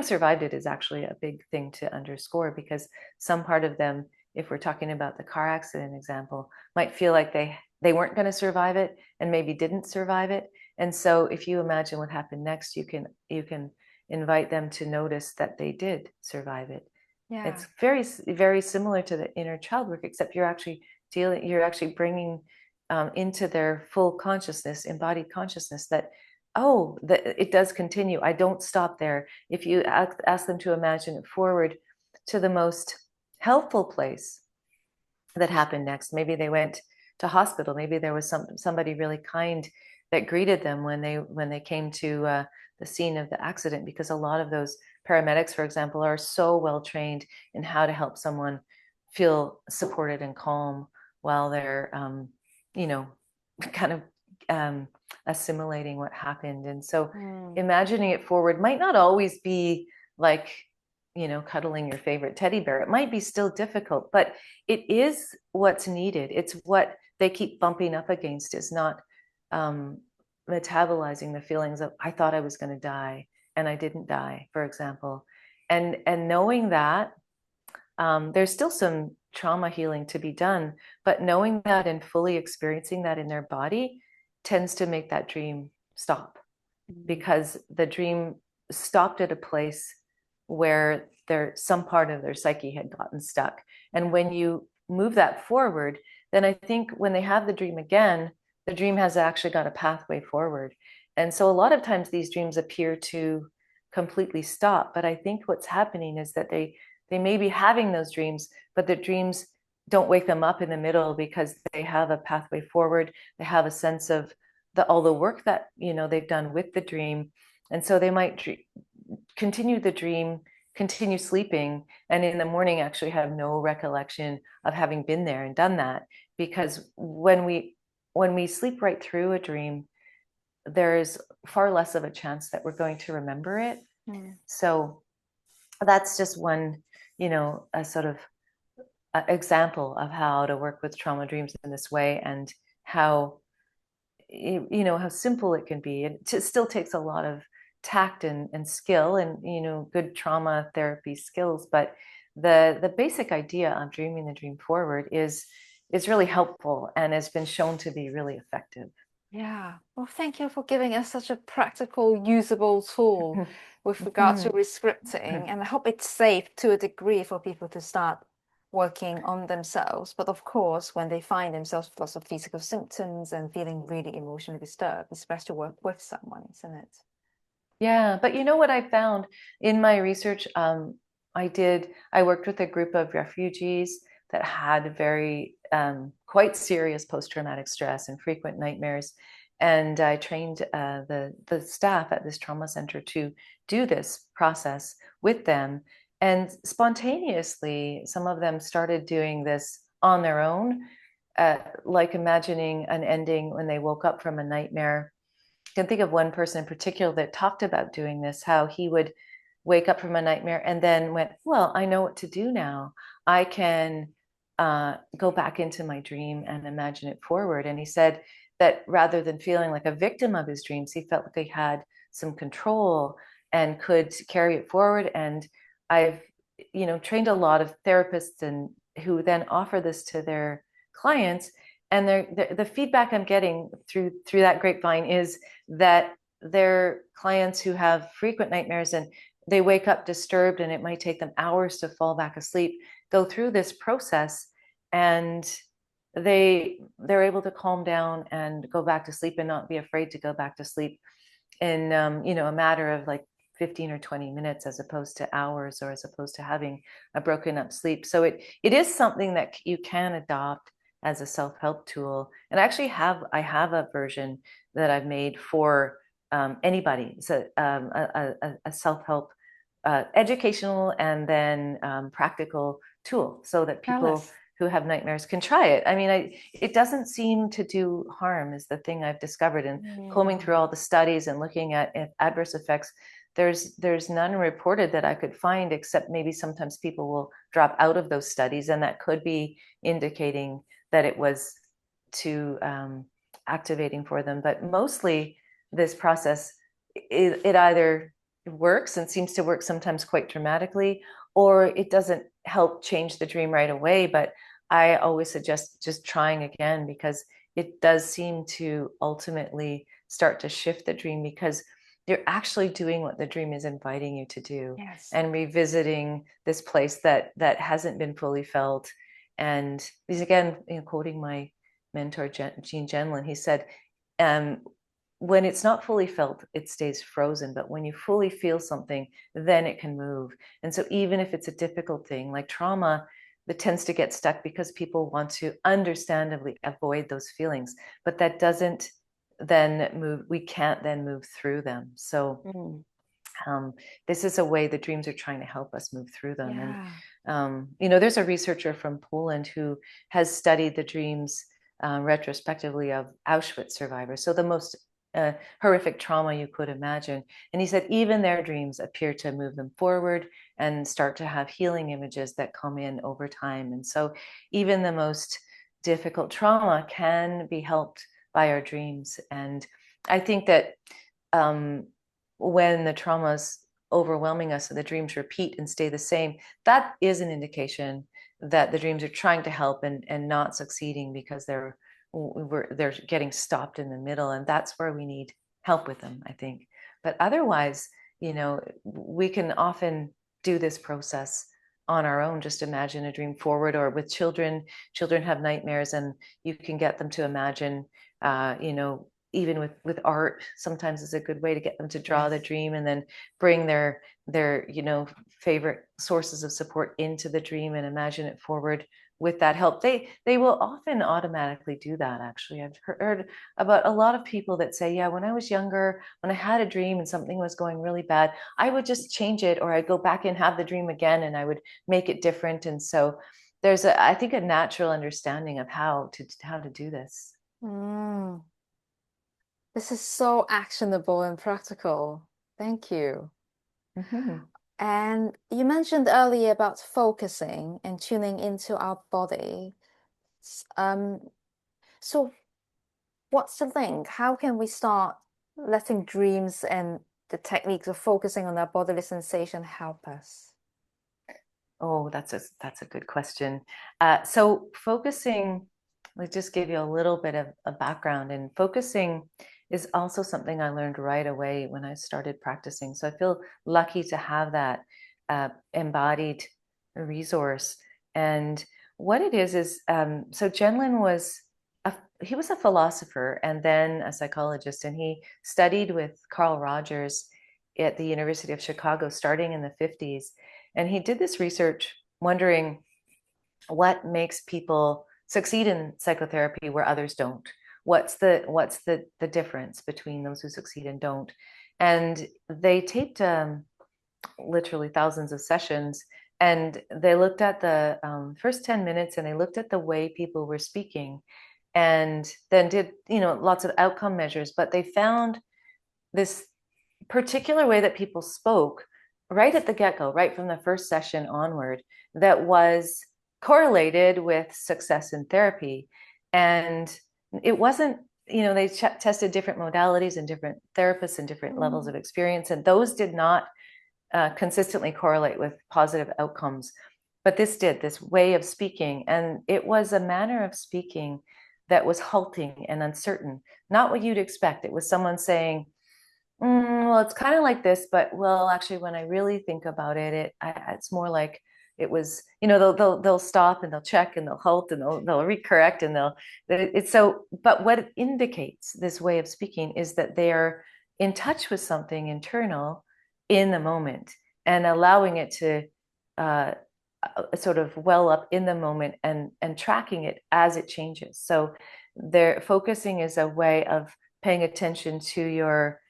survived it is actually a big thing to underscore, because some part of them, if we're talking about the car accident example, might feel like they weren't going to survive it and maybe didn't survive it. And so if you imagine what happened next, you can invite them to notice that they did survive it. Yeah. It's very, very similar to the inner child work, except you're actually bringing into their full consciousness, embodied consciousness, that it does continue. I don't stop there. If you ask them to imagine it forward to the most helpful place that happened next, maybe they went to hospital, maybe there was somebody really kind that greeted them when they came to the scene of the accident, because a lot of those paramedics, for example, are so well trained in how to help someone feel supported and calm while they're kind of assimilating what happened. And so imagining it forward might not always be like cuddling your favorite teddy bear. It might be still difficult, but it is what's needed. It's what they keep bumping up against, is not metabolizing the feelings of, I thought I was going to die and I didn't die, for example. And knowing that there's still some trauma healing to be done, but knowing that and fully experiencing that in their body tends to make that dream stop, because the dream stopped at a place where some part of their psyche had gotten stuck. And when you move that forward, then I think when they have the dream again, the dream has actually got a pathway forward. And so a lot of times these dreams appear to completely stop, but I think what's happening is that they may be having those dreams, but the dreams don't wake them up in the middle, because they have a pathway forward. They have a sense of all the work that they've done with the dream. And so they might continue the dream, continue sleeping, and in the morning actually have no recollection of having been there and done that. Because when we sleep right through a dream, there is far less of a chance that we're going to remember it. So that's just one, a sort of example of how to work with trauma dreams in this way, and how how simple it can be. It still takes a lot of tact and skill and good trauma therapy skills, but the basic idea of dreaming the dream forward is really helpful and has been shown to be really effective. Yeah. Well, thank you for giving us such a practical, usable tool with regard to rescripting. And I hope it's safe to a degree for people to start working on themselves. But of course, when they find themselves with lots of physical symptoms and feeling really emotionally disturbed, it's best to work with someone, isn't it? Yeah, but you know what I found in my research? I worked with a group of refugees that had very quite serious post-traumatic stress and frequent nightmares. And I trained the staff at this trauma center to do this process with them. And spontaneously, some of them started doing this on their own, like imagining an ending when they woke up from a nightmare. I can think of one person in particular that talked about doing this, how he would wake up from a nightmare and then went, well, I know what to do now. I can go back into my dream and imagine it forward. And he said that rather than feeling like a victim of his dreams, he felt like he had some control and could carry it forward. And I've, trained a lot of therapists and who then offer this to their clients. And the feedback I'm getting through that grapevine is that their clients who have frequent nightmares and they wake up disturbed and it might take them hours to fall back asleep, go through this process, and they're able to calm down and go back to sleep and not be afraid to go back to sleep in a matter of like 15 or 20 minutes, as opposed to hours, or as opposed to having a broken up sleep. So it is something that you can adopt as a self-help tool. And I have a version that I've made for anybody. So a self-help educational and then practical tool, so that people Alice. who have nightmares can try it. I mean, it doesn't seem to do harm, is the thing I've discovered. And combing through Yeah. all the studies and looking at adverse effects, there's none reported that I could find, except maybe sometimes people will drop out of those studies, and that could be indicating that it was too activating for them. But mostly this process, it either works and seems to work sometimes quite dramatically, or it doesn't help change the dream right away. But I always suggest just trying again, because it does seem to ultimately start to shift the dream, because you're actually doing what the dream is inviting you to do, Yes. and revisiting this place that hasn't been fully felt. And these, again, quoting my mentor Gene Genlin, he said, um, when it's not fully felt, it stays frozen. But when you fully feel something, then it can move. And so even if it's a difficult thing like trauma, that tends to get stuck because people want to understandably avoid those feelings. But that doesn't then move, we can't then move through them. So Mm. this is a way the dreams are trying to help us move through them. And Yeah. there's a researcher from Poland who has studied the dreams retrospectively of Auschwitz survivors, so the most horrific trauma you could imagine. And he said even their dreams appear to move them forward and start to have healing images that come in over time. And so even the most difficult trauma can be helped by our dreams. And I think that um, when the trauma's overwhelming us and the dreams repeat and stay the same, that is an indication that the dreams are trying to help and not succeeding, because they're getting stopped in the middle, and that's where we need help with them, I think. But otherwise, we can often do this process on our own. Just imagine a dream forward, or with children have nightmares, and you can get them to imagine, even with art, sometimes is a good way to get them to draw the Yes. dream, and then bring their favorite sources of support into the dream and imagine it forward with that help. They will often automatically do that. Actually, I've heard about a lot of people that say, yeah, when I was younger, when I had a dream and something was going really bad, I would just change it, or I'd go back and have the dream again and I would make it different. And so there's I think a natural understanding of how to do this. Mm. This is so actionable and practical. Thank you. Mm-hmm. And you mentioned earlier about focusing and tuning into our body. Um, so what's the link? How can we start letting dreams and the techniques of focusing on our bodily sensation help us? Oh, that's a good question. So focusing, let's just give you a little bit of a background. And focusing is also something I learned right away when I started practicing. So I feel lucky to have that embodied resource. And what it is so Genlin was he was a philosopher and then a psychologist, and he studied with Carl Rogers at the University of Chicago starting in the 50s. And he did this research wondering what makes people succeed in psychotherapy where others don't. What's the difference between those who succeed and don't? And they taped literally thousands of sessions, and they looked at the first 10 minutes, and they looked at the way people were speaking, and then did lots of outcome measures. But they found this particular way that people spoke right at the get-go, right from the first session onward, that was correlated with success in therapy. And it wasn't, they tested different modalities and different therapists and different levels of experience, and those did not consistently correlate with positive outcomes. But this did, this way of speaking. And it was a manner of speaking that was halting and uncertain, not what you'd expect. It was someone saying, well, it's kind of like this, but well, actually, when I really think about it, it's more like it was. They'll stop and they'll check and they'll halt and they'll recorrect and it's so. But what it indicates, this way of speaking, is that they are in touch with something internal in the moment and allowing it to uh, sort of well up in the moment and tracking it as it changes. So their focusing is a way of paying attention to your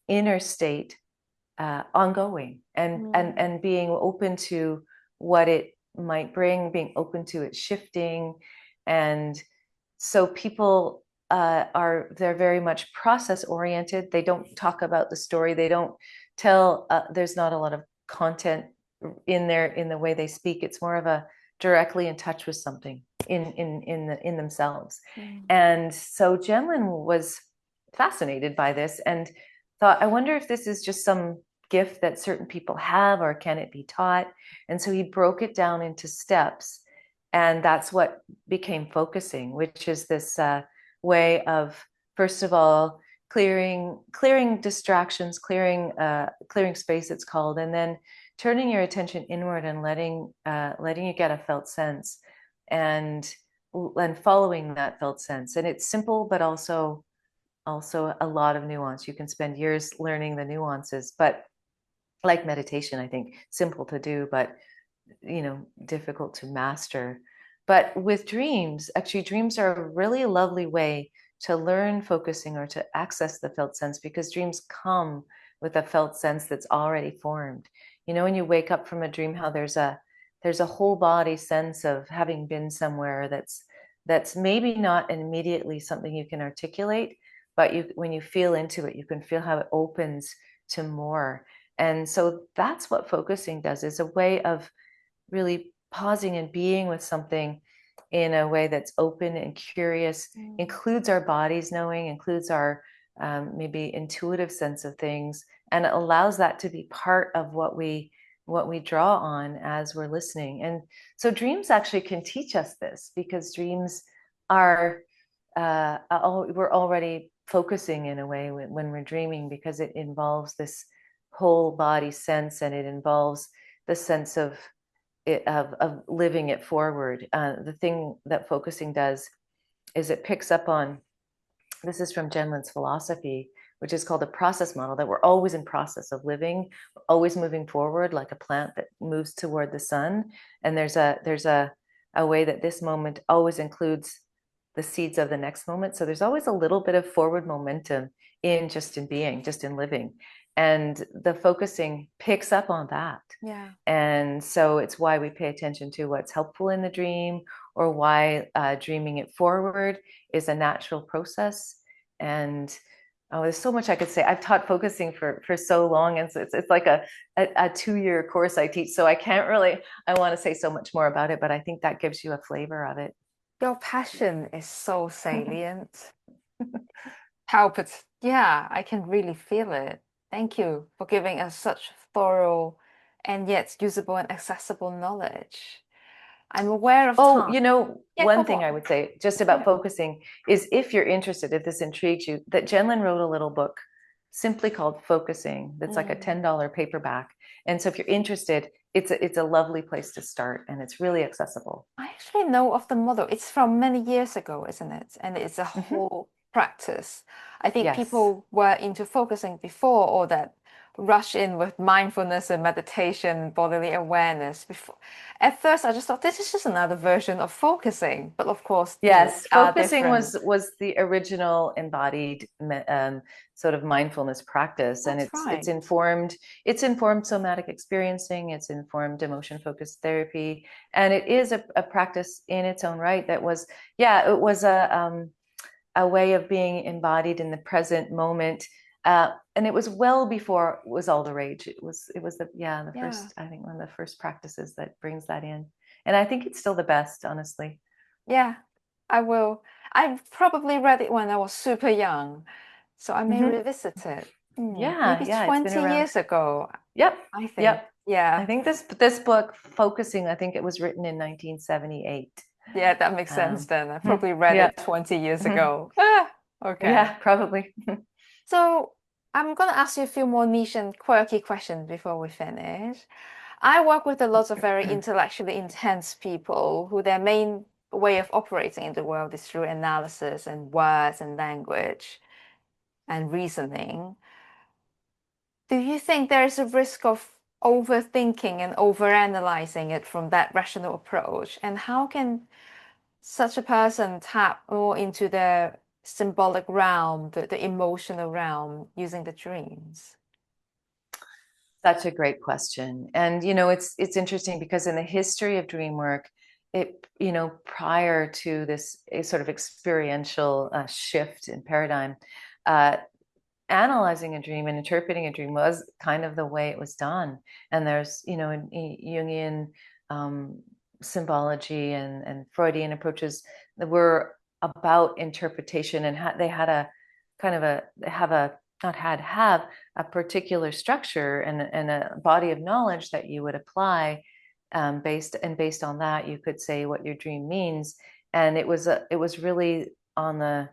inner state ongoing and being open to what it might bring, being open to it shifting. And so people they're very much process oriented. They don't talk about the story. They don't tell, there's not a lot of content in the way they speak. It's more of a directly in touch with something in themselves. And so Jenlin was fascinated by this and thought, I wonder if this is just some gift that certain people have, or can it be taught? And so he broke it down into steps, and that's what became focusing, which is this way of, first of all, clearing distractions, clearing space, it's called, and then turning your attention inward and letting you get a felt sense, and following that felt sense. And it's simple, but also a lot of nuance. You can spend years learning the nuances, but like meditation, I think simple to do, but difficult to master. But with dreams, actually, dreams are a really lovely way to learn focusing or to access the felt sense, because dreams come with a felt sense that's already formed. When you wake up from a dream, how there's a whole body sense of having been somewhere that's maybe not immediately something you can articulate, but when you feel into it, you can feel how it opens to more. And so that's what focusing does, is a way of really pausing and being with something in a way that's open and curious, includes our bodies knowing, includes our maybe intuitive sense of things, and it allows that to be part of what we draw on as we're listening. And so dreams actually can teach us this, because dreams are we're already focusing in a way when we're dreaming, because it involves this whole body sense, and it involves the sense of living it forward. The thing that focusing does is it picks up on, this is from Genlin's philosophy, which is called a process model, that we're always in process of living, always moving forward, like a plant that moves toward the sun. And there's a way that this moment always includes the seeds of the next moment. So there's always a little bit of forward momentum in being, just in living. And the focusing picks up on that. Yeah. And so it's why we pay attention to what's helpful in the dream, or why dreaming it forward is a natural process. And there's so much I could say. I've taught focusing for so long, and so it's like a 2-year course I teach. So I want to say so much more about it, but I think that gives you a flavor of it. Your passion is so salient. Yeah, I can really feel it. Thank you for giving us such thorough and yet usable and accessible knowledge. I'm aware of Oh, time. Yeah, one go thing I on. would say just Go about ahead. focusing is, if you're interested, if this intrigues you, that Jenlin wrote a little book simply called Focusing. That's like a Mm. $10 paperback. And so if you're interested, it's a lovely place to start, and it's really accessible. I actually know of the model. It's from many years ago, isn't it? And it's a Hmm. whole practice. I think Yes. people were into focusing before, or that rush in with mindfulness and meditation, bodily awareness. Before, at first, I just thought this is just another version of focusing, but of course, Yes, they are focusing different. was the original embodied sort of mindfulness practice, and That's right. it's informed somatic experiencing, it's informed emotion focused therapy, and it is a practice in its own right. That was, yeah, it was a way of being embodied in the present moment, and it was well before it was all the rage. It was the Yeah. first, I think, one of the first practices that brings that in, and I think it's still the best, honestly. Yeah, I will. I probably read it when I was super young, so I may Hmm. revisit it. Yeah, Maybe yeah, it's been 20 around. years ago, Yep, I think. yep. I Yeah, think this book, Focusing, I think it was written in 1978. yeah, that makes sense Um, then. I probably read yeah, it 20 years mhm, ago. Ah, okay. yeah, probably. So I'm gonna ask you a few more niche and quirky questions before we finish. I work with a lot of very intellectually intense people who their main way of operating in the world is through analysis and words and language and reasoning. Do you think there is a risk of overthinking and overanalyzing it from that rational approach? And how can such a person tap more into the symbolic realm, the emotional realm, using the dreams? Such a great question. And it's interesting because in the history of dream work, prior to this sort of experiential shift in paradigm, uh, analyzing a dream and interpreting a dream was kind of the way it was done. And there's, in Jungian um, symbology and Freudian approaches that were about interpretation, and they had a kind of a have a not had have a particular structure and a body of knowledge that you would apply, based on that you could say what your dream means. And it was really on the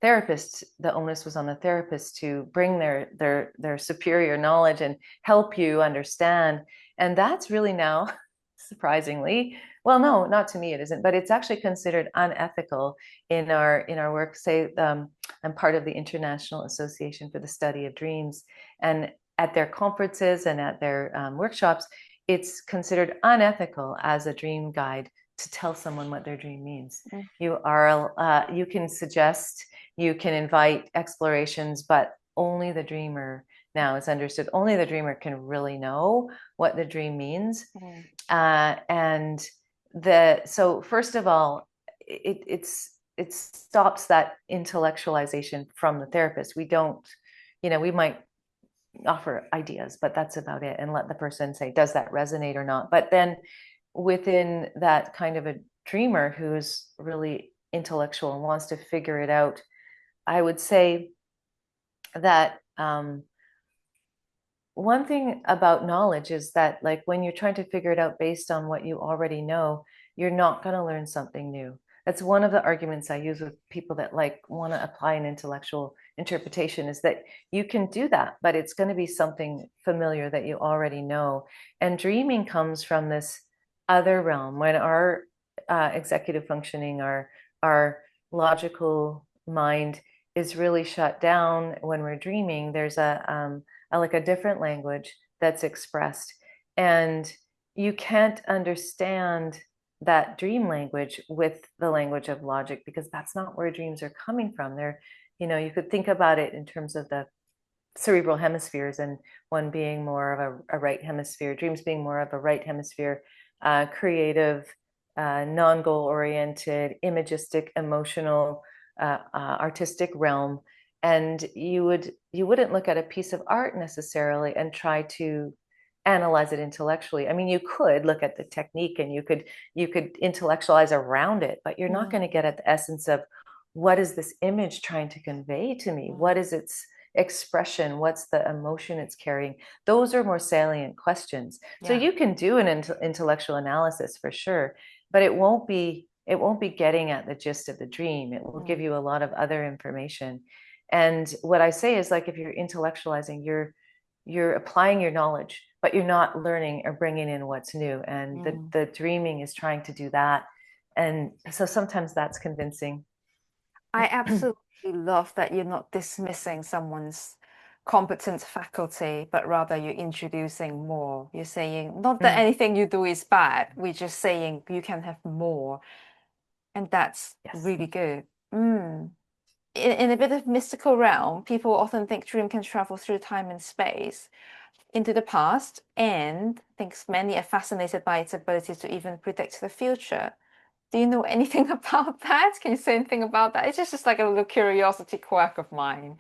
therapist. The onus was on the therapist to bring their superior knowledge and help you understand. And that's really now, surprisingly, well, no, not to me, it isn't, but it's actually considered unethical in our work. Say, I'm part of the International Association for the Study of Dreams, and at their conferences and at their workshops, it's considered unethical as a dream guide to tell someone what their dream means. Mm. You can suggest, you can invite explorations, but only the dreamer now is understood. Only the dreamer can really know what the dream means. Mm. And so first of all, it stops that intellectualization from the therapist. We don't, we might offer ideas, but that's about it, and let the person say, does that resonate or not? But then within that kind of a dreamer who's really intellectual and wants to figure it out, I would say that one thing about knowledge is that, like, when you're trying to figure it out based on what you already know, you're not going to learn something new. That's one of the arguments I use with people that like want to apply an intellectual interpretation, is that you can do that, but it's going to be something familiar that you already know. And dreaming comes from this other realm. When our executive functioning, our logical mind is really shut down when we're dreaming, there's like a different language that's expressed, and you can't understand that dream language with the language of logic, because that's not where dreams are coming from. You could think about it in terms of the cerebral hemispheres, and one being more of a right hemisphere, dreams being more of a right hemisphere, creative, non-goal oriented, imagistic, emotional, artistic realm. And you wouldn't look at a piece of art necessarily and try to analyze it intellectually. I mean, you could look at the technique and you could intellectualize around it, but you're not going to Mm. get at the essence of, what is this image trying to convey to me? What Mm. is its expression? What's the emotion it's carrying? Those are more salient questions. So Yeah. you can do an intellectual analysis for sure, but it won't be getting at the gist of the dream. It will give Mm, you a lot of other information. And what I say is, like, if you're intellectualizing, you're applying your knowledge, but you're not learning or bringing in what's new. And mm. the dreaming is trying to do that. And so sometimes that's convincing. I absolutely love that you're not dismissing someone's competent faculty, but rather you're introducing more. You're saying not that Mm, anything you do is bad, we're just saying you can have more. And that's yes. really good. Mm. In a bit of mystical realm, people often think dream can travel through time and space into the past, and thinks many are fascinated by its ability to even predict the future. Do you know anything about that? Can you say anything about that? It's just like a little curiosity quirk of mine.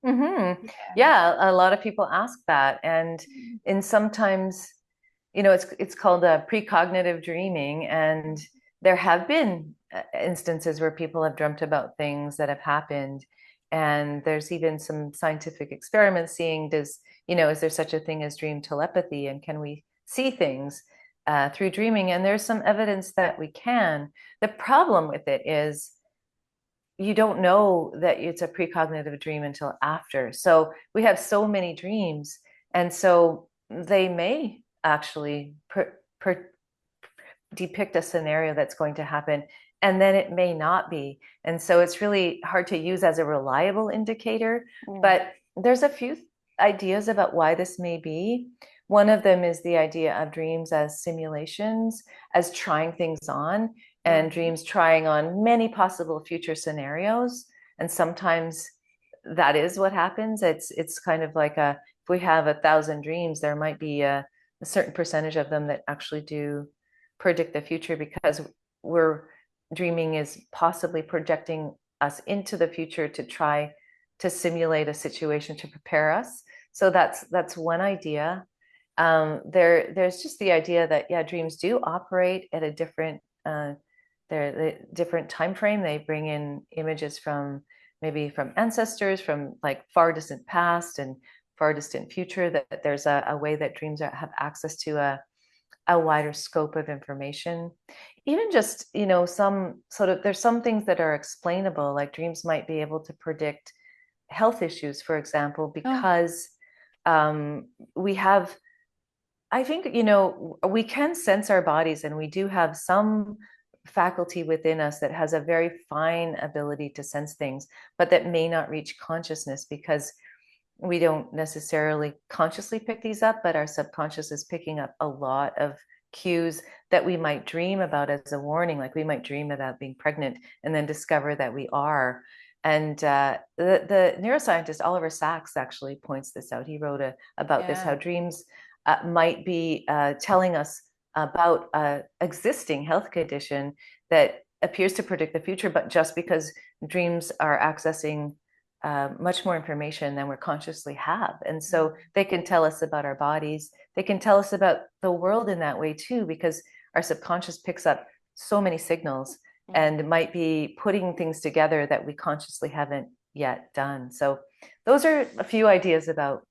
Yeah. Yeah, a lot of people ask that. And in sometimes, it's called a precognitive dreaming. And there have been instances where people have dreamt about things that have happened. And there's even some scientific experiments seeing, is there such a thing as dream telepathy? And can we see things through dreaming? And there's some evidence that we can. The problem with it is you don't know that it's a precognitive dream until after. So we have so many dreams, and so they may actually depict a scenario that's going to happen, and then it may not be. And so it's really hard to use as a reliable indicator. Mm. But there's a few ideas about why this may be. One of them is the idea of dreams as simulations, as trying things on, and Mm. dreams trying on many possible future scenarios. And sometimes that is what happens. It's kind of like if we have 1,000 dreams, there might be a certain percentage of them that actually do predict the future, because we're dreaming is possibly projecting us into the future to try to simulate a situation to prepare us. So that's one idea. There's just the idea that, yeah, dreams do operate at a different different time frame. They bring in images from maybe from ancestors, from like far distant past and far distant future. That there's a way that dreams have access to a wider scope of information. Even just, some sort of, there's some things that are explainable, like dreams might be able to predict health issues, for example, Oh, because we have, I think, we can sense our bodies, and we do have some faculty within us that has a very fine ability to sense things, but that may not reach consciousness because we don't necessarily consciously pick these up, but our subconscious is picking up a lot of cues that we might dream about as a warning. Like we might dream about being pregnant and then discover that we are. And the neuroscientist Oliver Sacks actually points this out. He wrote about this, how yeah. dreams might be telling us about an existing health condition that appears to predict the future, but just because dreams are accessing much more information than we consciously have. And so they can tell us about our bodies. They can tell us about the world in that way too, because our subconscious picks up so many signals Mm. and might be putting things together that we consciously haven't yet done. So those are a few ideas about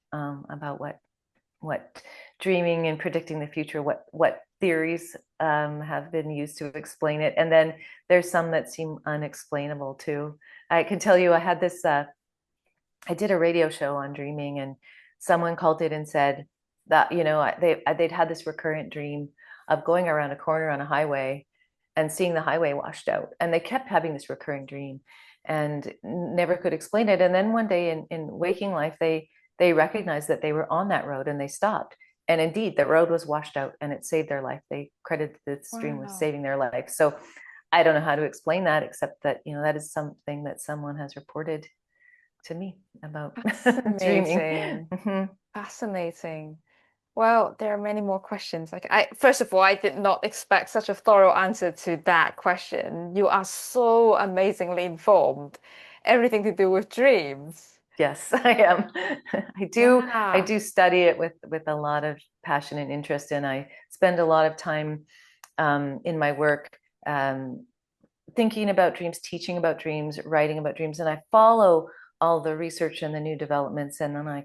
what dreaming and predicting the future, what theories have been used to explain it. And then there's some that seem unexplainable too. I can tell you, I did a radio show on dreaming, and someone called it and said that, they'd had this recurrent dream of going around a corner on a highway and seeing the highway washed out. And they kept having this recurring dream and never could explain it. And then one day in waking life, they recognized that they were on that road and they stopped. And indeed, the road was washed out and it saved their life. They credited this dream with Wow. saving their life. So I don't know how to explain that, except that, that is something that someone has reported to me about dreaming. Fascinating. Mhm. Fascinating. Well, there are many more questions. Like first of all, I did not expect such a thorough answer to that question. You are so amazingly informed. Everything to do with dreams. Yes, I am. I Yeah. do study it with a lot of passion and interest, and I spend a lot of time in my work thinking about dreams, teaching about dreams, writing about dreams, and I follow all the research and the new developments, and then I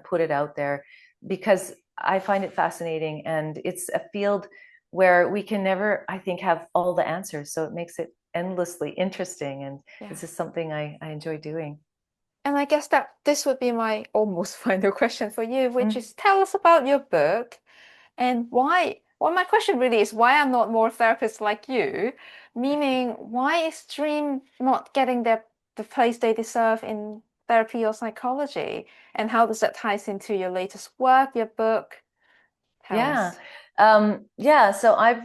put it out there because I find it fascinating, and it's a field where we can never, I think, have all the answers. So it makes it endlessly interesting, and Yeah. this is something I enjoy doing. And I guess that this would be my almost final question for you, which Mm. is tell us about your book and why. Well, my question really is why are not more therapists like you? Meaning, why is dream not getting the place they deserve in therapy or psychology? And how does that ties into your latest work, your book? Tell Yeah. us. Yeah. So I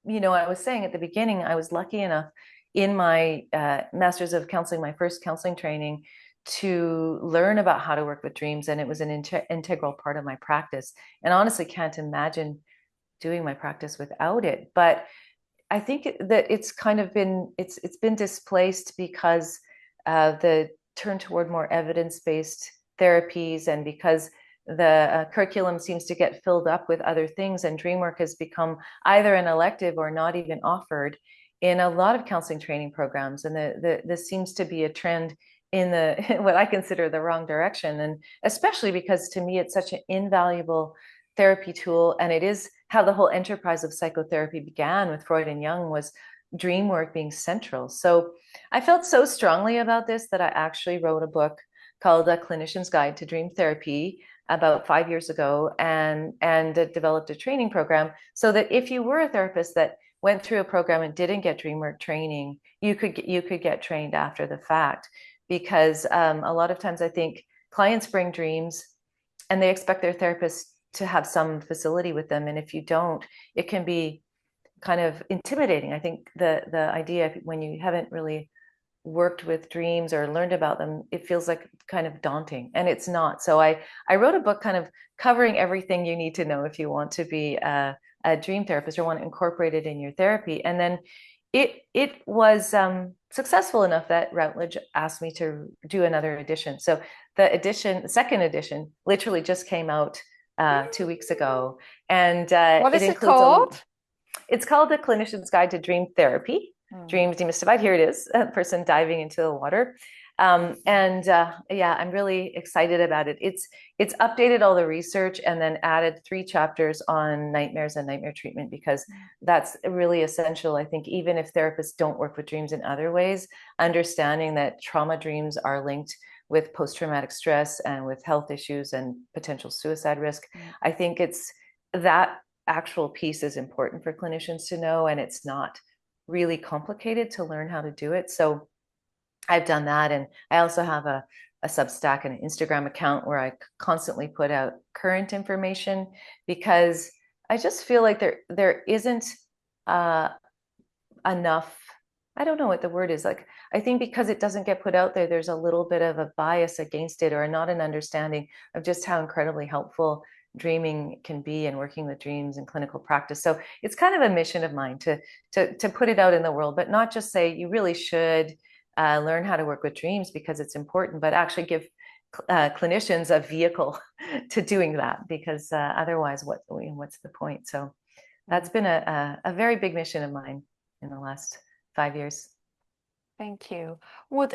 was saying at the beginning, I was lucky enough in my Masters of Counseling, my first counseling training, to learn about how to work with dreams. And it was an integral part of my practice. And honestly, can't imagine doing my practice without it. But I think that it's kind of been it's been displaced because the turn toward more evidence-based therapies, and because the curriculum seems to get filled up with other things, and dreamwork has become either an elective or not even offered in a lot of counseling training programs. And this seems to be a trend in the what I consider the wrong direction, and especially because to me it's such an invaluable therapy tool, and it is how the whole enterprise of psychotherapy began with Freud and Jung, was dream work being central. So I felt so strongly about this that I actually wrote a book called A Clinician's Guide to Dream Therapy about 5 years ago, and developed a training program so that if you were a therapist that went through a program and didn't get dream work training, you could get trained after the fact. Because a lot of times I think clients bring dreams and they expect their therapist to have some facility with them, and if you don't, it can be kind of intimidating. I think the idea, when you haven't really worked with dreams or learned about them, it feels like kind of daunting, and it's not. So I wrote a book kind of covering everything you need to know if you want to be a dream therapist or want to incorporate it in your therapy. And then it was successful enough that Routledge asked me to do another edition. So the second edition, literally just came out 2 weeks ago, and What it is it includes a. called? It's called The Clinician's Guide to Dream Therapy. Hmm. Dreams Demystified. Here it is, a person diving into the water. And yeah, I'm really excited about it. It's updated all the research and then added 3 chapters on nightmares and nightmare treatment, because that's really essential. I think even if therapists don't work with dreams in other ways, understanding that trauma dreams are linked with post-traumatic stress and with health issues and potential suicide risk. I think it's that actual piece is important for clinicians to know, and it's not really complicated to learn how to do it. So I've done that. And I also have a Substack and an Instagram account where I constantly put out current information, because I just feel like there isn't uh, enough. I don't know what the word is. Like, I think because it doesn't get put out there, there's a little bit of a bias against it, or not an understanding of just how incredibly helpful dreaming can be and working with dreams in clinical practice. So it's kind of a mission of mine to put it out in the world, but not just say you really should learn how to work with dreams because it's important, but actually give clinicians a vehicle to doing that, because otherwise, what's the point? So that's been a very big mission of mine in the last 5 years. Thank you. Would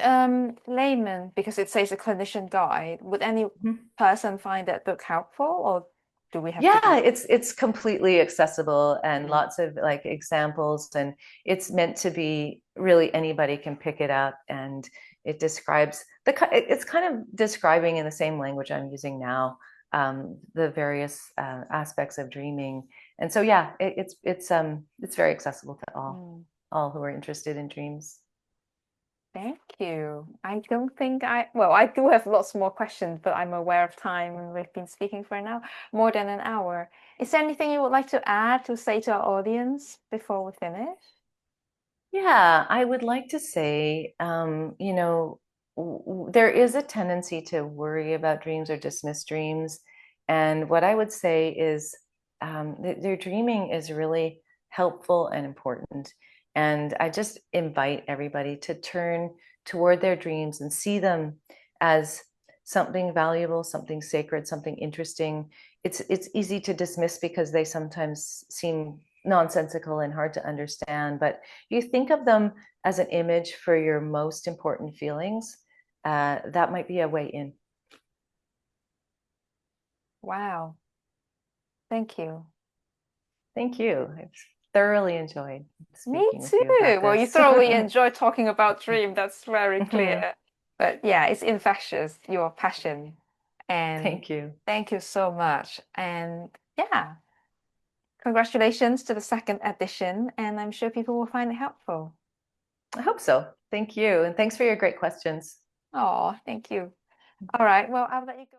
layman, because it says a clinician guide, would any Mhm. person find that book helpful, or do we have to Yeah, be? it's completely accessible, and Mm. lots of like examples, and it's meant to be really anybody can pick it up, and it describes it's kind of describing in the same language I'm using now, the various aspects of dreaming. And so yeah, it's very accessible to Mm. all who are interested in dreams. Thank you. I don't think well, I do have lots more questions, but I'm aware of time and we've been speaking for an hour, more than an hour. Is there anything you would like to add to say to our audience before we finish? Yeah, I would like to say, there is a tendency to worry about dreams or dismiss dreams. And what I would say is their dreaming is really helpful and important. And I just invite everybody to turn toward their dreams and see them as something valuable, something sacred, something interesting. It's easy to dismiss because they sometimes seem nonsensical and hard to understand, but you think of them as an image for your most important feelings, that might be a way in. Wow. Thank you. Thank you. I've thoroughly enjoyed Me speaking with you too. about Well, you this. thoroughly enjoy talking about dream. That's very Mhm. clear. But yeah, it's infectious, your passion. And Thank you. thank you so much. And yeah, congratulations to the second edition. And I'm sure people will find it helpful. I hope so. Thank you. And thanks for your great questions. Oh, thank you. All right. Well, I'll let you go.